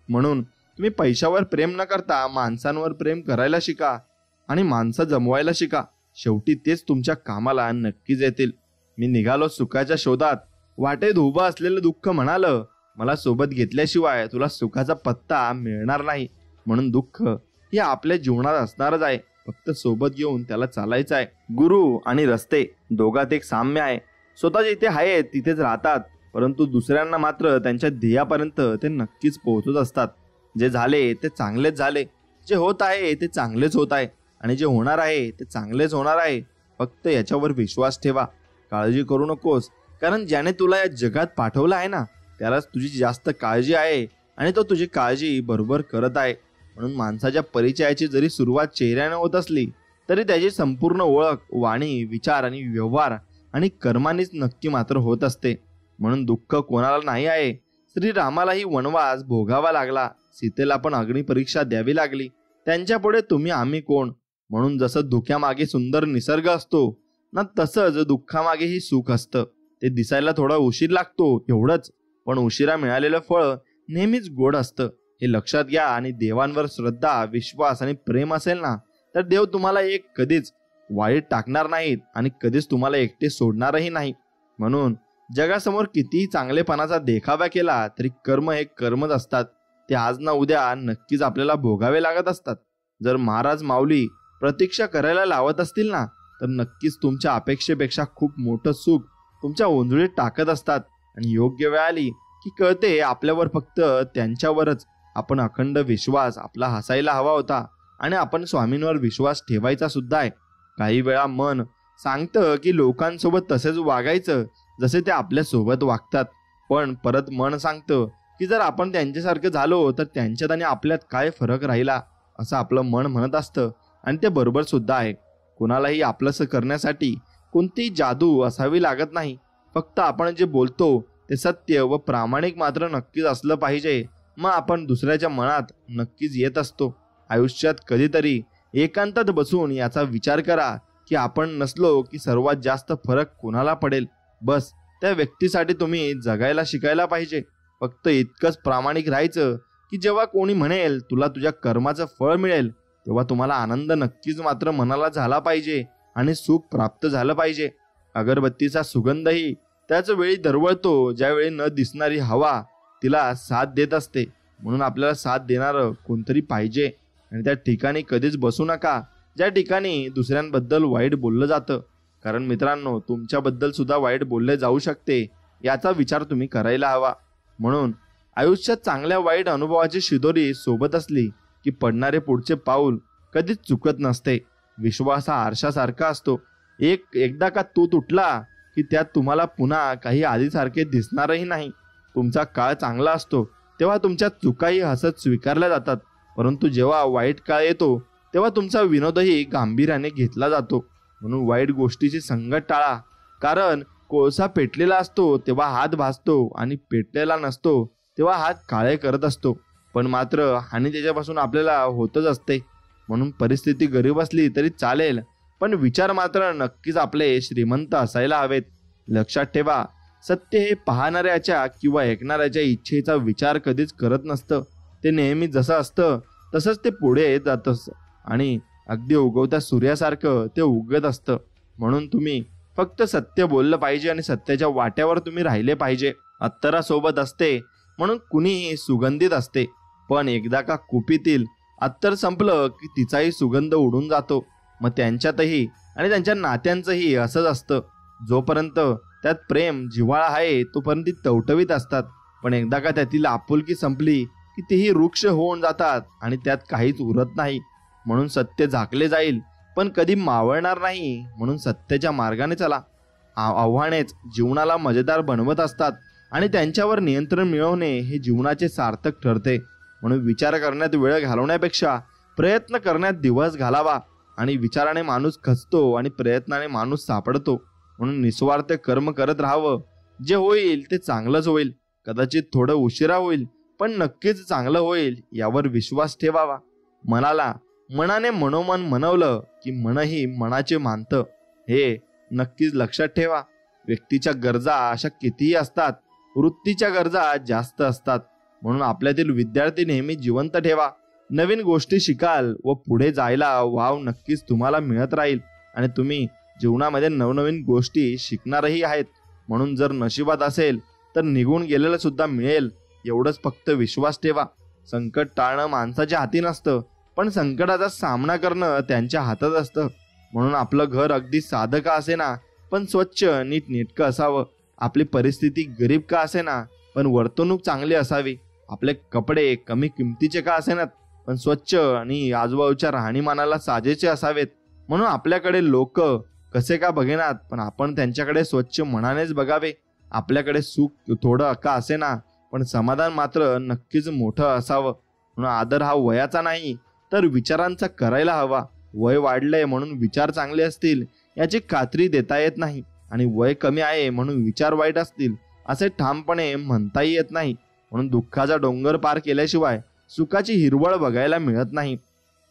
म्हणून तुम्ही पैशावर प्रेम न करता माणसांवर प्रेम करायला शिका आणि माणसं जमवायला शिका. शेवटी तेच तुमच्या कामाला नक्कीच येतील. मी निघालो सुखाच्या शोधात, वाटेत उभं असलेलं दुःख म्हणालं, मला सोबत घेतल्याशिवाय तुला सुखाचा पत्ता मिळणार नाही. म्हणून दुःख हे आपल्या जीवनात असणारच आहे, फक्त सोबत घेऊन त्याला चालायचं आहे. गुरु आणि रस्ते दोघात एक साम्य आहे. स्वतः जिथे आहेत तिथेच राहतात, परंतु दुसऱ्यांना मात्र त्यांच्या ध्येयापर्यंत ते नक्कीच पोहोचत असतात. जे झाले ते चांगलेच झाले, जे होत आहे ते चांगलेच होत आहे आणि जे होणार आहे ते चांगलेच होणार आहे. फक्त याच्यावर विश्वास ठेवा. काळजी करू नकोस, कारण ज्याने तुला या जगात पाठवलं आहे ना, त्यालाच तुझी जास्त काळजी आहे आणि तो तुझी काळजी बरोबर करत आहे. म्हणून माणसाच्या परिचयाची जरी सुरुवात चेहऱ्याने होत असली तरी त्याची संपूर्ण ओळख वाणी, विचार आणि व्यवहार आणि कर्मांनीच नक्की मात्र होत असते. म्हणून दुःख कोणाला नाही आहे. श्रीरामालाही वनवास भोगावा लागला, सीतेला पण अग्निपरीक्षा द्यावी लागली. त्यांच्या पुढे तुम्ही आम्ही कोण. म्हणून जसं धुक्यामागे सुंदर निसर्ग असतो ना, तसंच दुःखामागेही सुख असतं. ते दिसायला थोडा उशीर लागतो एवढंच, पण उशिरा मिळालेलं फळ नेहमीच गोड असतं. हे लक्षात घ्या. आणि देवांवर श्रद्धा, विश्वास आणि प्रेम असेल ना, तर देव तुम्हाला कधीच वाईट टाकणार नाहीत आणि कधीच तुम्हाला एकटे सोडणारही नाही. म्हणून जगासमोर कितीही चांगलेपणाचा देखावा केला तरी कर्म हे कर्मच असतात. ते आज ना उद्या नक्कीच आपल्याला भोगावे लागत असतात. जर महाराज माऊली प्रतीक्षा करायला लावत असतील ना, तर नक्कीच तुमच्या अपेक्षेपेक्षा खूप मोठं सुख तुमच्या ओंजळीत टाकत असतात. आणि योग्य वेळ आली की कळते आपल्यावर फक्त त्यांच्यावरच आपण अखंड विश्वास आपला हसायला हवा होता आणि आपण स्वामींवर विश्वास ठेवायचा सुद्धा आहे. काही वेळा मन सांगतं की लोकांसोबत तसेच वागायचं जसे ते आपल्या सोबत वागतात, पण परत मन सांगतं की जर आपण त्यांच्यासारखं झालो तर त्यांच्यात आणि आपल्यात काय फरक राहिला, असं आपलं मन म्हणत असतं. आणि ते बरोबर सुद्धा आहे. कोणालाही आपलंसं करण्यासाठी कोणतीही जादू असावी लागत नाही. फक्त आपण जे बोलतो ते सत्य व प्रामाणिक मात्र नक्कीच असलं पाहिजे. मग आपण दुसऱ्याच्या मनात नक्कीच येत असतो. आयुष्यात कधीतरी एकांतात बसून याचा विचार करा की आपण नसलो की सर्वात जास्त फरक कोणाला पडेल. बस त्या व्यक्तीसाठी तुम्ही जगायला शिकायला पाहिजे. फक्त इतकंच प्रामाणिक राहायचं की जेव्हा कोणी म्हणेल तुला तुझ्या कर्माचं फळ मिळेल, तेव्हा तुम्हाला आनंद नक्कीच मात्र मनाला झाला पाहिजे आणि सुख प्राप्त झालं पाहिजे. अगरबत्तीचा सुगंधही त्याच वेळी दरवळतो ज्यावेळी न दिसणारी हवा तिला साथ देत असते. म्हणून आपल्याला साथ देणारं कोणतरी पाहिजे आणि त्या ठिकाणी कधीच बसू नका ज्या ठिकाणी दुसऱ्यांबद्दल वाईट बोललं जातं. कारण मित्रांनो, तुमच्याबद्दल सुद्धा वाईट बोलले जाऊ शकते, याचा विचार तुम्ही करायला हवा. म्हणून आयुष्यात चांगल्या वाईट अनुभवाची शिदोरी सोबत असली की पडणारे पुढचे पाऊल कधीच चुकत नसते. विश्वास हा आरशासारखा असतो. एकदा का तो तुटला की त्यात तुम्हाला पुन्हा काही आधीसारखे दिसणारही नाही. तुमचा काळ चांगला असतो तेव्हा तुमच्या चुकाही हसत स्वीकारल्या जातात, परंतु जेव्हा वाईट काळ येतो तेव्हा तुमचा विनोदही गांभीर्याने घेतला जातो. म्हणून वाईट गोष्टीची संगत टाळा. कारण कोळसा पेटलेला असतो तेव्हा हात भाजतो आणि पेटलेला नसतो तेव्हा हात काळे करत असतो. पण मात्र हानी त्याच्यापासून आपल्याला होतच असते. म्हणून परिस्थिती गरीब असली तरी चालेल, पण विचार मात्र नक्कीच आपले श्रीमंत असायला हवेत. लक्षात ठेवा, सत्य हे पाहणाऱ्याच्या किंवा ऐकणाऱ्याच्या इच्छेचा विचार कधीच करत नसतं. ते नेहमी जसं असतं तसंच ते पुढे जात असतं आणि अगदी उगवत्या सूर्यासारखं ते उगत असतं. म्हणून तुम्ही फक्त सत्य बोललं पाहिजे आणि सत्याच्या वाट्यावर तुम्ही राहिले पाहिजे. अत्तरासोबत असते म्हणून कुणीही सुगंधित असते, पण एकदा का कुपीतील अत्तर संपलं की तिचाही सुगंध उडून जातो. मग त्यांच्यातही आणि त्यांच्या नात्यांचंही असंच असतं. जोपर्यंत त्यात प्रेम जिव्हाळा आहे तोपर्यंत ती टवटवीत असतात, पण एकदा का त्यातील आपुलकी संपली की तेही वृक्ष होऊन जातात आणि त्यात काहीच उरत नाही. म्हणून सत्य झाकले जाईल पण कधी मावळणार नाही. म्हणून सत्याच्या मार्गाने चला. आव्हानेच जीवनाला मजेदार बनवत असतात. आणि त्यांच्यावर नियंत्रण मिळवणे हे जीवनाचे सार्थक ठरते. म्हणून विचार करण्यात वेळ घालवण्यापेक्षा प्रयत्न करण्यात दिवस घालावा. आणि विचाराने माणूस खचतो आणि प्रयत्नाने माणूस सापडतो. म्हणून निस्वार्थ कर्म करत राहावं. जे होईल ते चांगलंच होईल. कदाचित थोडं उशिरा होईल, पण नक्कीच चांगलं होईल यावर विश्वास ठेवावा. मनाने मनोमन मनवलं की मनही मनाचे मानतं. हे नक्कीच लक्षात ठेवा. व्यक्तीच्या गरजा अशा कितीही असतात, वृत्तीच्या गरजा जास्त असतात. म्हणून आपल्यातील विद्यार्थी नेहमी जिवंत ठेवा. नवीन गोष्टी शिकाल व पुढे जायला वाव नक्कीच तुम्हाला मिळत राहील. आणि तुम्ही जीवनामध्ये नवनवीन गोष्टी शिकणारही आहेत. म्हणून जर नशिबात असेल तर निघून गेलेलं सुद्धा मिळेल, एवढंच फक्त विश्वास ठेवा. संकट टाळणं माणसाच्या हाती नसतं, पण संकटाचा सामना करणं त्यांच्या हातात असतं. म्हणून आपलं घर अगदी साधं का असेना, पण स्वच्छ नीटनेटकं असावं. आपली परिस्थिती गरीब का असेना, पण वर्तणूक चांगली असावी. आपले कपडे कमी किमतीचे का असेनात, पण स्वच्छ आणि आजूबाजूच्या राहणीमानाला साजेचे असावेत. म्हणून आपल्याकडे लोक कसे का बघेनात, पण आपण त्यांच्याकडे स्वच्छ मनानेच बघावे. आपल्याकडे सुख थोडं का असेना, पण समाधान मात्र नक्कीच मोठं असावं. म्हणून आदर हा वयाचा नाही तर विचारांचा करायला हवा. वय वाढलंय म्हणून विचार चांगले असतील याची खात्री देता येत नाही, आणि वय कमी आहे म्हणून विचार वाईट असतील असे ठामपणे म्हणताही येत नाही. म्हणून दुःखाचा डोंगर पार केल्याशिवाय सुखाची हिरवळ बघायला मिळत नाही.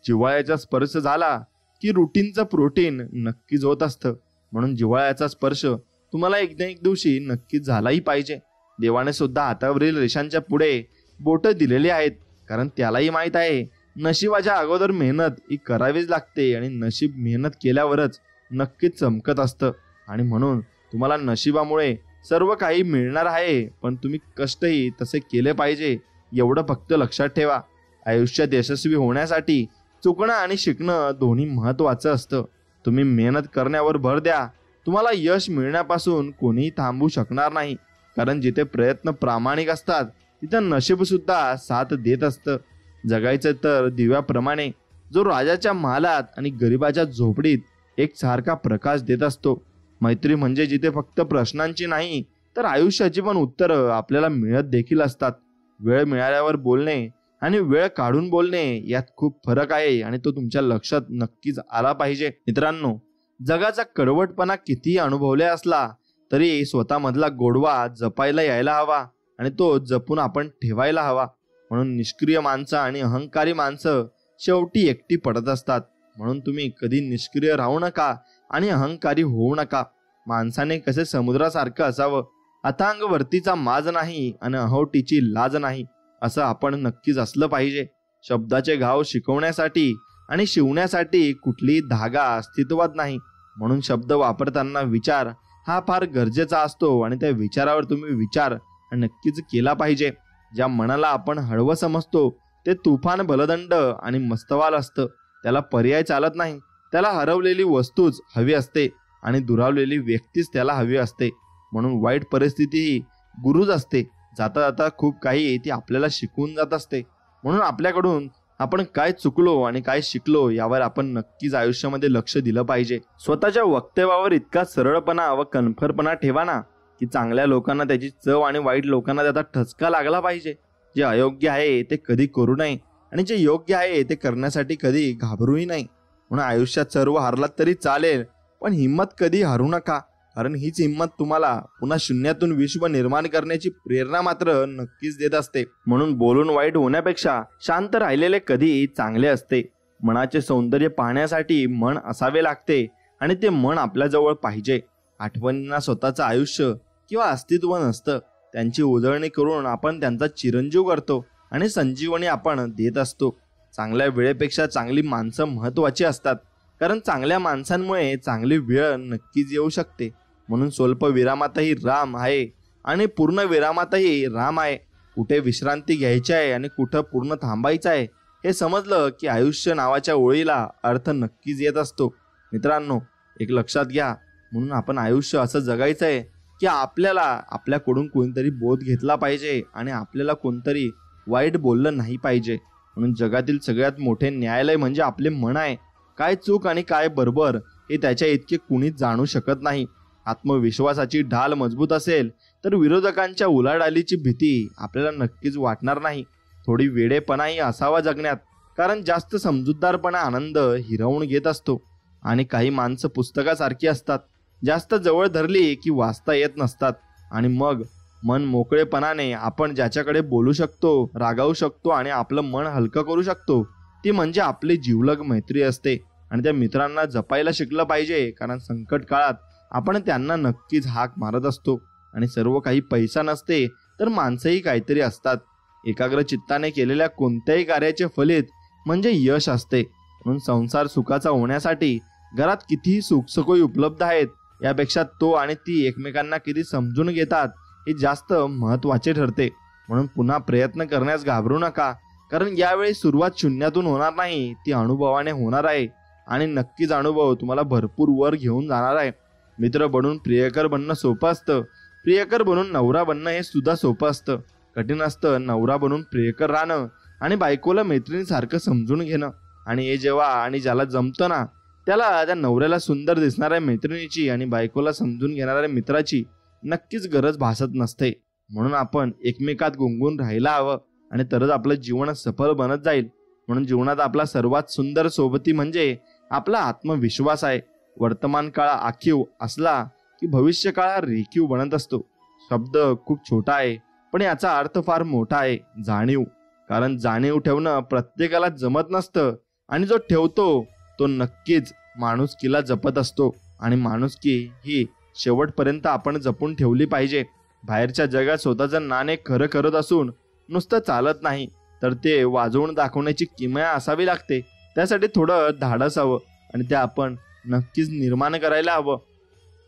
जिव्हाळ्याचा स्पर्श झाला की रुटीनचं प्रोटीन नक्कीच होत असतं. म्हणून जिव्हाळ्याचा स्पर्श तुम्हाला एक दिवशी नक्कीच झालाही पाहिजे. देवाने सुद्धा हातावरील रेषांच्या पुढे बोट दिलेली आहेत, कारण त्यालाही माहीत आहे नशिबाच्या अगोदर मेहनत ही करावीच लागते, आणि नशीब मेहनत केल्यावरच नक्कीच चमकत असतं. आणि म्हणून तुम्हाला नशिबामुळे सर्व काही मिळणार आहे, पण तुम्ही कष्टही तसे केले पाहिजे, एवढं फक्त लक्षात ठेवा. आयुष्यात यशस्वी होण्यासाठी चुकणं आणि शिकणं दोन्ही महत्त्वाचं असतं. तुम्ही मेहनत करण्यावर भर द्या. तुम्हाला यश मिळण्यापासून कोणीही थांबवू शकणार नाही, कारण जिथे प्रयत्न प्रामाणिक असतात तिथं नशीब सुद्धा साथ देत असतं. जगायचं तर दिव्याप्रमाणे, जो राजाच्या महालात आणि गरिबाच्या झोपडीत एक सारखा प्रकाश देत असतो. मैत्री म्हणजे जिथे फक्त प्रश्नांची नाही तर आयुष्याची पण उत्तरं आपल्याला मिळत देखील असतात. वेळ मिळाल्यावर बोलणे आणि वेळ काढून बोलणे यात खूप फरक आहे, आणि तो तुमच्या लक्षात नक्कीच आला पाहिजे. मित्रांनो, जगाचा कडवटपणा कितीही अनुभवला असला तरी स्वतःमधला गोडवा जपायला यायला हवा, आणि तो जपून आपण ठेवायला हवा. म्हणून निष्क्रिय माणसं आणि अहंकारी माणसं शेवटी एकटी पडत असतात. म्हणून तुम्ही कधी निष्क्रिय राहू नका आणि अहंकारी होऊ नका. माणसाने कसे समुद्रासारखं असावं, अथांग वरतीचा माज नाही आणि अहोटीची लाज नाही, असं आपण नक्कीच असलं पाहिजे. शब्दाचे घाव शिकवण्यासाठी आणि शिवण्यासाठी कुठलीही धागा अस्तित्वात नाही. म्हणून शब्द वापरताना विचार हा फार गरजेचा असतो, आणि त्या विचारावर तुम्ही विचार नक्कीच केला पाहिजे. ज्या मनाला आपण हळवं समजतो ते तुफान, बलदंड आणि मस्तवाल असतं. त्याला पर्याय चालत नाही. त्याला हरवलेली वस्तूच हवी असते आणि दुरावलेली व्यक्तीच त्याला हवी असते. म्हणून वाईट परिस्थिती ही गुरुच असते. जाता जाता खूप काही ती आपल्याला शिकवून जात असते. म्हणून आपल्याकडून आपण काय चुकलो आणि काय शिकलो यावर आपण नक्कीच आयुष्यामध्ये लक्ष दिलं पाहिजे. स्वतःच्या वक्तव्यावर इतका सरळपणा व कणखरपणा ठेवा ना की चांगल्या लोकांना त्याची चव आणि वाईट लोकांना त्याचा ठसका लागला पाहिजे. जे अयोग्य आहे ते कधी करू नये, आणि जे योग्य आहे ते करण्यासाठी कधी घाबरूही नाही. म्हणून आयुष्यात सर्व हारलात तरी चालेल, पण हिंमत कधी हरू नका, कारण हीच हिंमत तुम्हाला पुन्हा शून्यातून विश्व निर्माण करण्याची प्रेरणा मात्र नक्कीच देत असते. म्हणून बोलून वाईट होण्यापेक्षा शांत राहिलेले कधी चांगले असते. मनाचे सौंदर्य पाहण्यासाठी मन असावे लागते, आणि ते मन आपल्याजवळ पाहिजे. आठवणींना स्वतःचं आयुष्य किंवा अस्तित्व नसतं. त्यांची उजळणी करून आपण त्यांचा चिरंजीव करतो आणि संजीवनी आपण देत असतो. चांगल्या वेळेपेक्षा चांगली माणसं महत्त्वाची असतात, कारण चांगल्या माणसांमुळे चांगली वेळ नक्कीच येऊ शकते. म्हणून स्वल्प विरामातही राम आहे आणि पूर्ण विरामातही राम आहे. कुठे विश्रांती घ्यायची आहे आणि कुठं पूर्ण थांबायचं आहे हे समजलं की आयुष्य नावाच्या ओळीला अर्थ नक्कीच येत असतो. मित्रांनो, एक लक्षात घ्या, म्हणून आपण आयुष्य असं जगायचं आहे की आपल्याला आपल्याकडून कोणतरी बोध घेतला पाहिजे आणि आपल्याला कोणतरी वाईट बोललं नाही पाहिजे. म्हणून जगातील सगळ्यात मोठे न्यायालय म्हणजे आपले मन आहे. काय चूक आणि काय बरोबर हे त्याच्या इतके कुणीच जाणू शकत नाही. आत्मविश्वासाची ढाल मजबूत असेल तर विरोधकांच्या उलाढालीची भीती आपल्याला नक्कीच वाटणार नाही. थोडी वेडेपणाही असावा जगण्यात, कारण जास्त समजूतदारपणा आनंद हिरावून घेत असतो. आणि काही माणसं पुस्तकासारखी असतात, जास्त जवळ धरली की वाचता येत नसतात. आणि मग मन मोकळेपणाने आपण ज्याच्याकडे बोलू शकतो, रागावू शकतो आणि आपलं मन हलकं करू शकतो, ती म्हणजे आपली जिवलग मैत्री असते. आणि त्या मित्रांना जपायला शिकलं पाहिजे, कारण संकट काळात आपण त्यांना नक्कीच हाक मारत असतो. आणि सर्व काही पैसा नसते तर माणसंही काहीतरी असतात. एकाग्र चित्ताने केलेल्या कोणत्याही कार्याचे फलित म्हणजे यश असते. म्हणून संसार सुखाचा होण्यासाठी घरात कितीही सुखसोयी उपलब्ध आहेत, यापेक्षा तो आणि ती एकमेकांना किती समजून घेतात हे जास्त महत्त्वाचे ठरते. म्हणून पुन्हा प्रयत्न करण्यास घाबरू नका, कारण यावेळी सुरुवात शून्यातून होणार नाही, ती अनुभवाने होणार आहे. आणि नक्कीच अनुभव तुम्हाला भरपूर वर घेऊन जाणार आहे. मित्र बनून प्रियकर बनणं सोपं असतं, प्रियकर बनून नवरा बनणं हे सुद्धा सोपं असतं. कठीण असतं नवरा बनून प्रियकर राहणं आणि बायकोला मैत्रिणीसारखं समजून घेणं. आणि हे जेव्हा आणि ज्याला जमतं ना, त्याला त्या नवऱ्याला सुंदर दिसणाऱ्या मैत्रिणीची आणि बायकोला समजून घेणाऱ्या मित्राची नक्कीच गरज भासत नसते. म्हणून आपण एकमेकात गुंगून राहायला हवं, आणि तरच आपलं जीवन सफल बनत जाईल. म्हणून जीवनात आपला सर्वात सुंदर सोबती म्हणजे आपला आत्मविश्वास आहे. वर्तमान काळ आखीव असला की भविष्य काळ रेखीव बनत असतो. शब्द खूप छोटा आहे, पण याचा अर्थ फार मोठा आहे, जाणीव. कारण जाणीव ठेवणं प्रत्येकाला जमत नसतं, आणि जो ठेवतो तो नक्कीच माणुसकीला जपत असतो. आणि माणुसकी ही शेवटपर्यंत आपण जपून ठेवली पाहिजे. बाहेरच्या जगात स्वतःचं नाणे खरं करत असून नुसतं चालत नाही, तर ते वाजवून दाखवण्याची किमया असावी लागते. त्यासाठी थोडं धाडस हवं, आणि ते आपण नक्कीच निर्माण करायला हवं.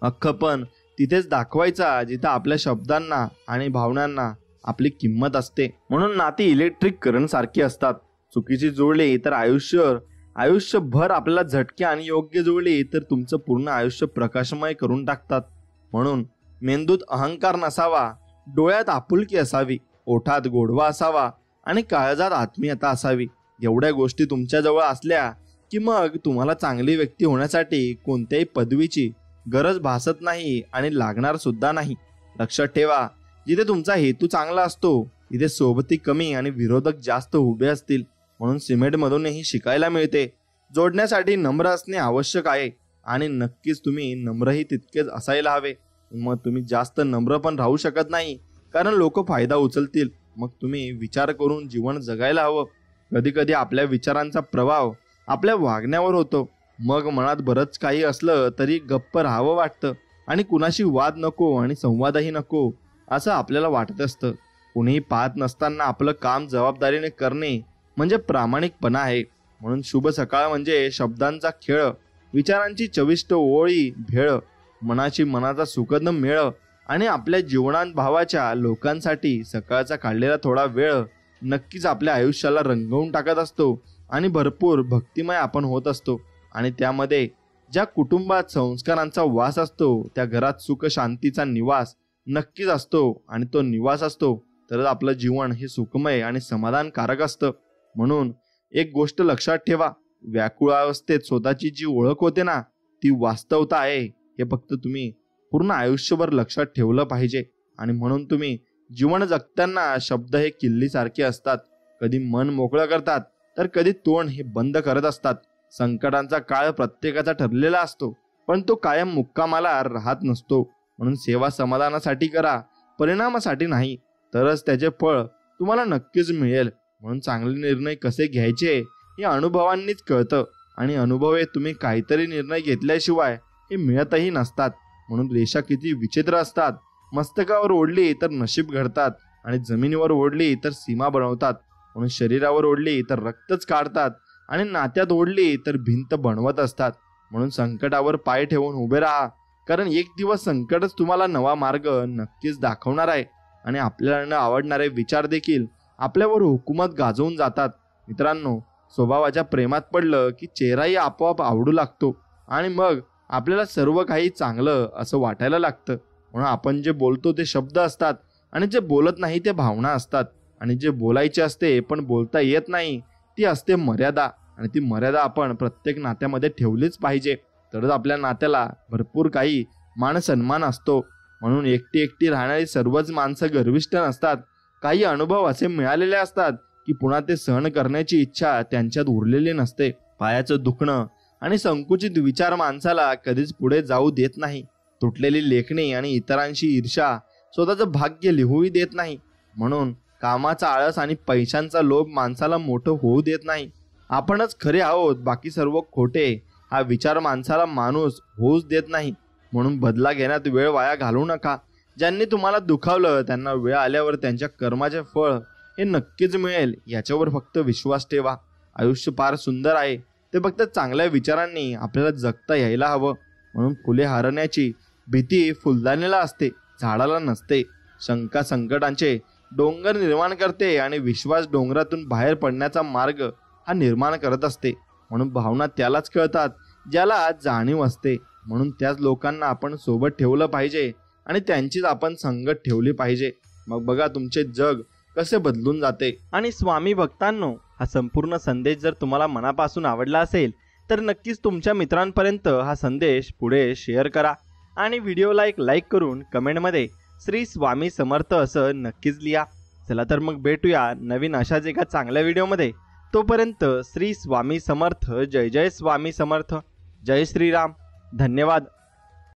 हक्क पण तिथेच दाखवायचा जिथं आपल्या शब्दांना आणि भावनांना आपली किंमत असते. म्हणून नाती इलेक्ट्रिक करंट सारखी असतात. चुकीची जोडली तर आयुष्यभर आपल्याला झटके, आणि योग्य जोडली तर तुमचं पूर्ण आयुष्य प्रकाशमय करून टाकतात. म्हणून मेंदूत अहंकार नसावा, डोळ्यात आपुलकी असावी, ओठात गोडवा असावा आणि काळजात आत्मीयता असावी. एवढ्या गोष्टी तुमच्याजवळ असल्या की मग तुम्हाला चांगली व्यक्ती होण्यासाठी कोणत्याही पदवीची गरज भासत नाही आणि लागणार सुद्धा नाही. लक्षात ठेवा, जिथे तुमचा हेतू चांगला असतो तिथे सोबती कमी आणि विरोधक जास्त उभे असतील. म्हणून सिमेंटमधूनही शिकायला मिळते. जोडण्यासाठी नम्र असणे आवश्यक आहे, आणि नक्कीच तुम्ही नम्रही तितकेच असायला हवे. मग तुम्ही जास्त नम्र पण राहू शकत नाही, कारण लोक फायदा उचलतील. मग तुम्ही विचार करून जीवन जगायला हवं. कधी कधी आपल्या विचारांचा प्रभाव आपल्या वागण्यावर होतो. मग मनात बरंच काही असलं तरी गप्प राहावं वाटतं, आणि कुणाशी वाद नको आणि संवादही नको असं आपल्याला वाटत असतं. कुणीही पाहत नसताना आपलं काम जबाबदारीने करणे म्हणजे प्रामाणिकपणा आहे. म्हणून शुभ सकाळ म्हणजे शब्दांचा खेळ, विचारांची चविष्ट ओळी भेळ, मनाचा सुगंध मेळ, आणि आपल्या जीवनात भावाच्या लोकांसाठी सकाळचा काढलेला थोडा वेळ नक्कीच आपल्या आयुष्याला रंगवून टाकत असतो. आणि भरपूर भक्तिमय आपण होत असतो. आणि त्यामध्ये ज्या कुटुंबात संस्कारांचा वास असतो त्या घरात सुख शांतीचा निवास नक्कीच असतो. आणि तो निवास असतो तरच आपलं जीवन हे सुखमय आणि समाधानकारक असतं. म्हणून एक गोष्ट लक्षात ठेवा, व्याकुळावस्थेत स्वतःची जी ओळख होते ना, ती वास्तवता आहे हे फक्त तुम्ही पूर्ण आयुष्यभर लक्षात ठेवलं पाहिजे. आणि म्हणून तुम्ही जीवन जगताना शब्द हे किल्लीसारखे असतात. कधी मन मोकळं करतात तर कधी तोंड हे बंद करत असतात. संकटांचा काळ प्रत्येकाचा ठरलेला असतो, पण तो कायम मुक्कामाला राहत नसतो. म्हणून सेवा समाधानासाठी करा, परिणामासाठी नाही, तरच त्याचे फळ तुम्हाला नक्कीच मिळेल. म्हणून चांगले निर्णय कसे घ्यायचे हे अनुभवांनीच कळतं, आणि अनुभव हे तुम्ही काहीतरी निर्णय घेतल्याशिवाय हे मिळतही नसतात. म्हणून रेषा किती विचित्र असतात. मस्तकावर ओढली तर नशीब घडतात, आणि जमिनीवर ओढली तर सीमा बनवतात. म्हणून शरीरावर ओढली तर रक्तच काढतात, आणि नात्यात ओढली तर भिंत बनवत असतात. म्हणून संकटावर पाय ठेवून उभे राहा, कारण एक दिवस संकटच तुम्हाला नवा मार्ग नक्कीच दाखवणार आहे. आणि आपल्याला न आवडणारे विचार देखील आपल्यावर हुकूमत गाजवून जातात. मित्रांनो, स्वभावाच्या प्रेमात पडलं की चेहराही आपोआप आवडू लागतो, आणि मग आपल्याला सर्व काही चांगलं असं वाटायला लागतं. म्हणून आपण जे बोलतो ते शब्द असतात, आणि जे बोलत नाही ते भावना असतात. आणि जे बोलायचे असते पण बोलता येत नाही ती असते मर्यादा. आणि ती मर्यादा आपण प्रत्येक नात्यामध्ये ठेवलीच पाहिजे, तरच आपल्या नात्याला भरपूर काही मान सन्मान असतो. म्हणून एकटी एकटी राहणारी सर्वच माणसं गर्विष्ठ नसतात. काही अनुभव असे मिळालेले असतात की पुन्हा ते सहन करण्याची इच्छा त्यांच्यात उरलेली नसते. पायाचं दुखणं आणि संकुचित विचार माणसाला कधीच पुढे जाऊ देत नाही. तुटलेली लेखणी आणि इतरांशी ईर्ष्या स्वतःचं भाग्य लिहूही देत नाही. म्हणून कामाचा आळस आणि पैशांचा लोभ माणसाला मोठं होऊ देत नाही. आपणच खरे आहोत, बाकी सर्व खोटे, हा विचार माणसाला माणूस होऊच देत नाही. म्हणून बदला घेण्यात वेळ वाया घालवू नका. ज्यांनी तुम्हाला दुखावलं त्यांना वेळ आल्यावर त्यांच्या कर्माचे फळ हे नक्कीच मिळेल, याच्यावर फक्त विश्वास ठेवा. आयुष्य फार सुंदर आहे, ते फक्त चांगल्या विचारांनी आपल्याला जगता यायला हवं. म्हणून फुले हरण्याची भीती फुलदाणीला असते, झाडाला नसते. शंका संकटांचे डोंगर निर्माण करते आणि विश्वास डोंगरातून बाहेर पडण्याचा मार्ग हा निर्माण करत असते. म्हणून भावना त्यालाच कळतात ज्याला जाणीव असते. म्हणून त्याच लोकांना आपण सोबत ठेवलं पाहिजे आणि त्यांचीच आपण संगत ठेवली पाहिजे. मग बघा तुमचे जग कसे बदलून जाते. आणि स्वामी भक्तांनो, हा संपूर्ण संदेश जर तुम्हाला मनापासून आवडला असेल तर नक्कीच तुमच्या मित्रांपर्यंत हा संदेश पुढे शेअर करा आणि व्हिडिओला एक लाईक करून कमेंटमध्ये श्री स्वामी समर्थ असं नक्कीच लिहा. चला तर मग भेटूया नवीन अशाच एका चांगल्या व्हिडिओमध्ये. तोपर्यंत श्री स्वामी समर्थ. जय जय स्वामी समर्थ. जय श्रीराम. धन्यवाद.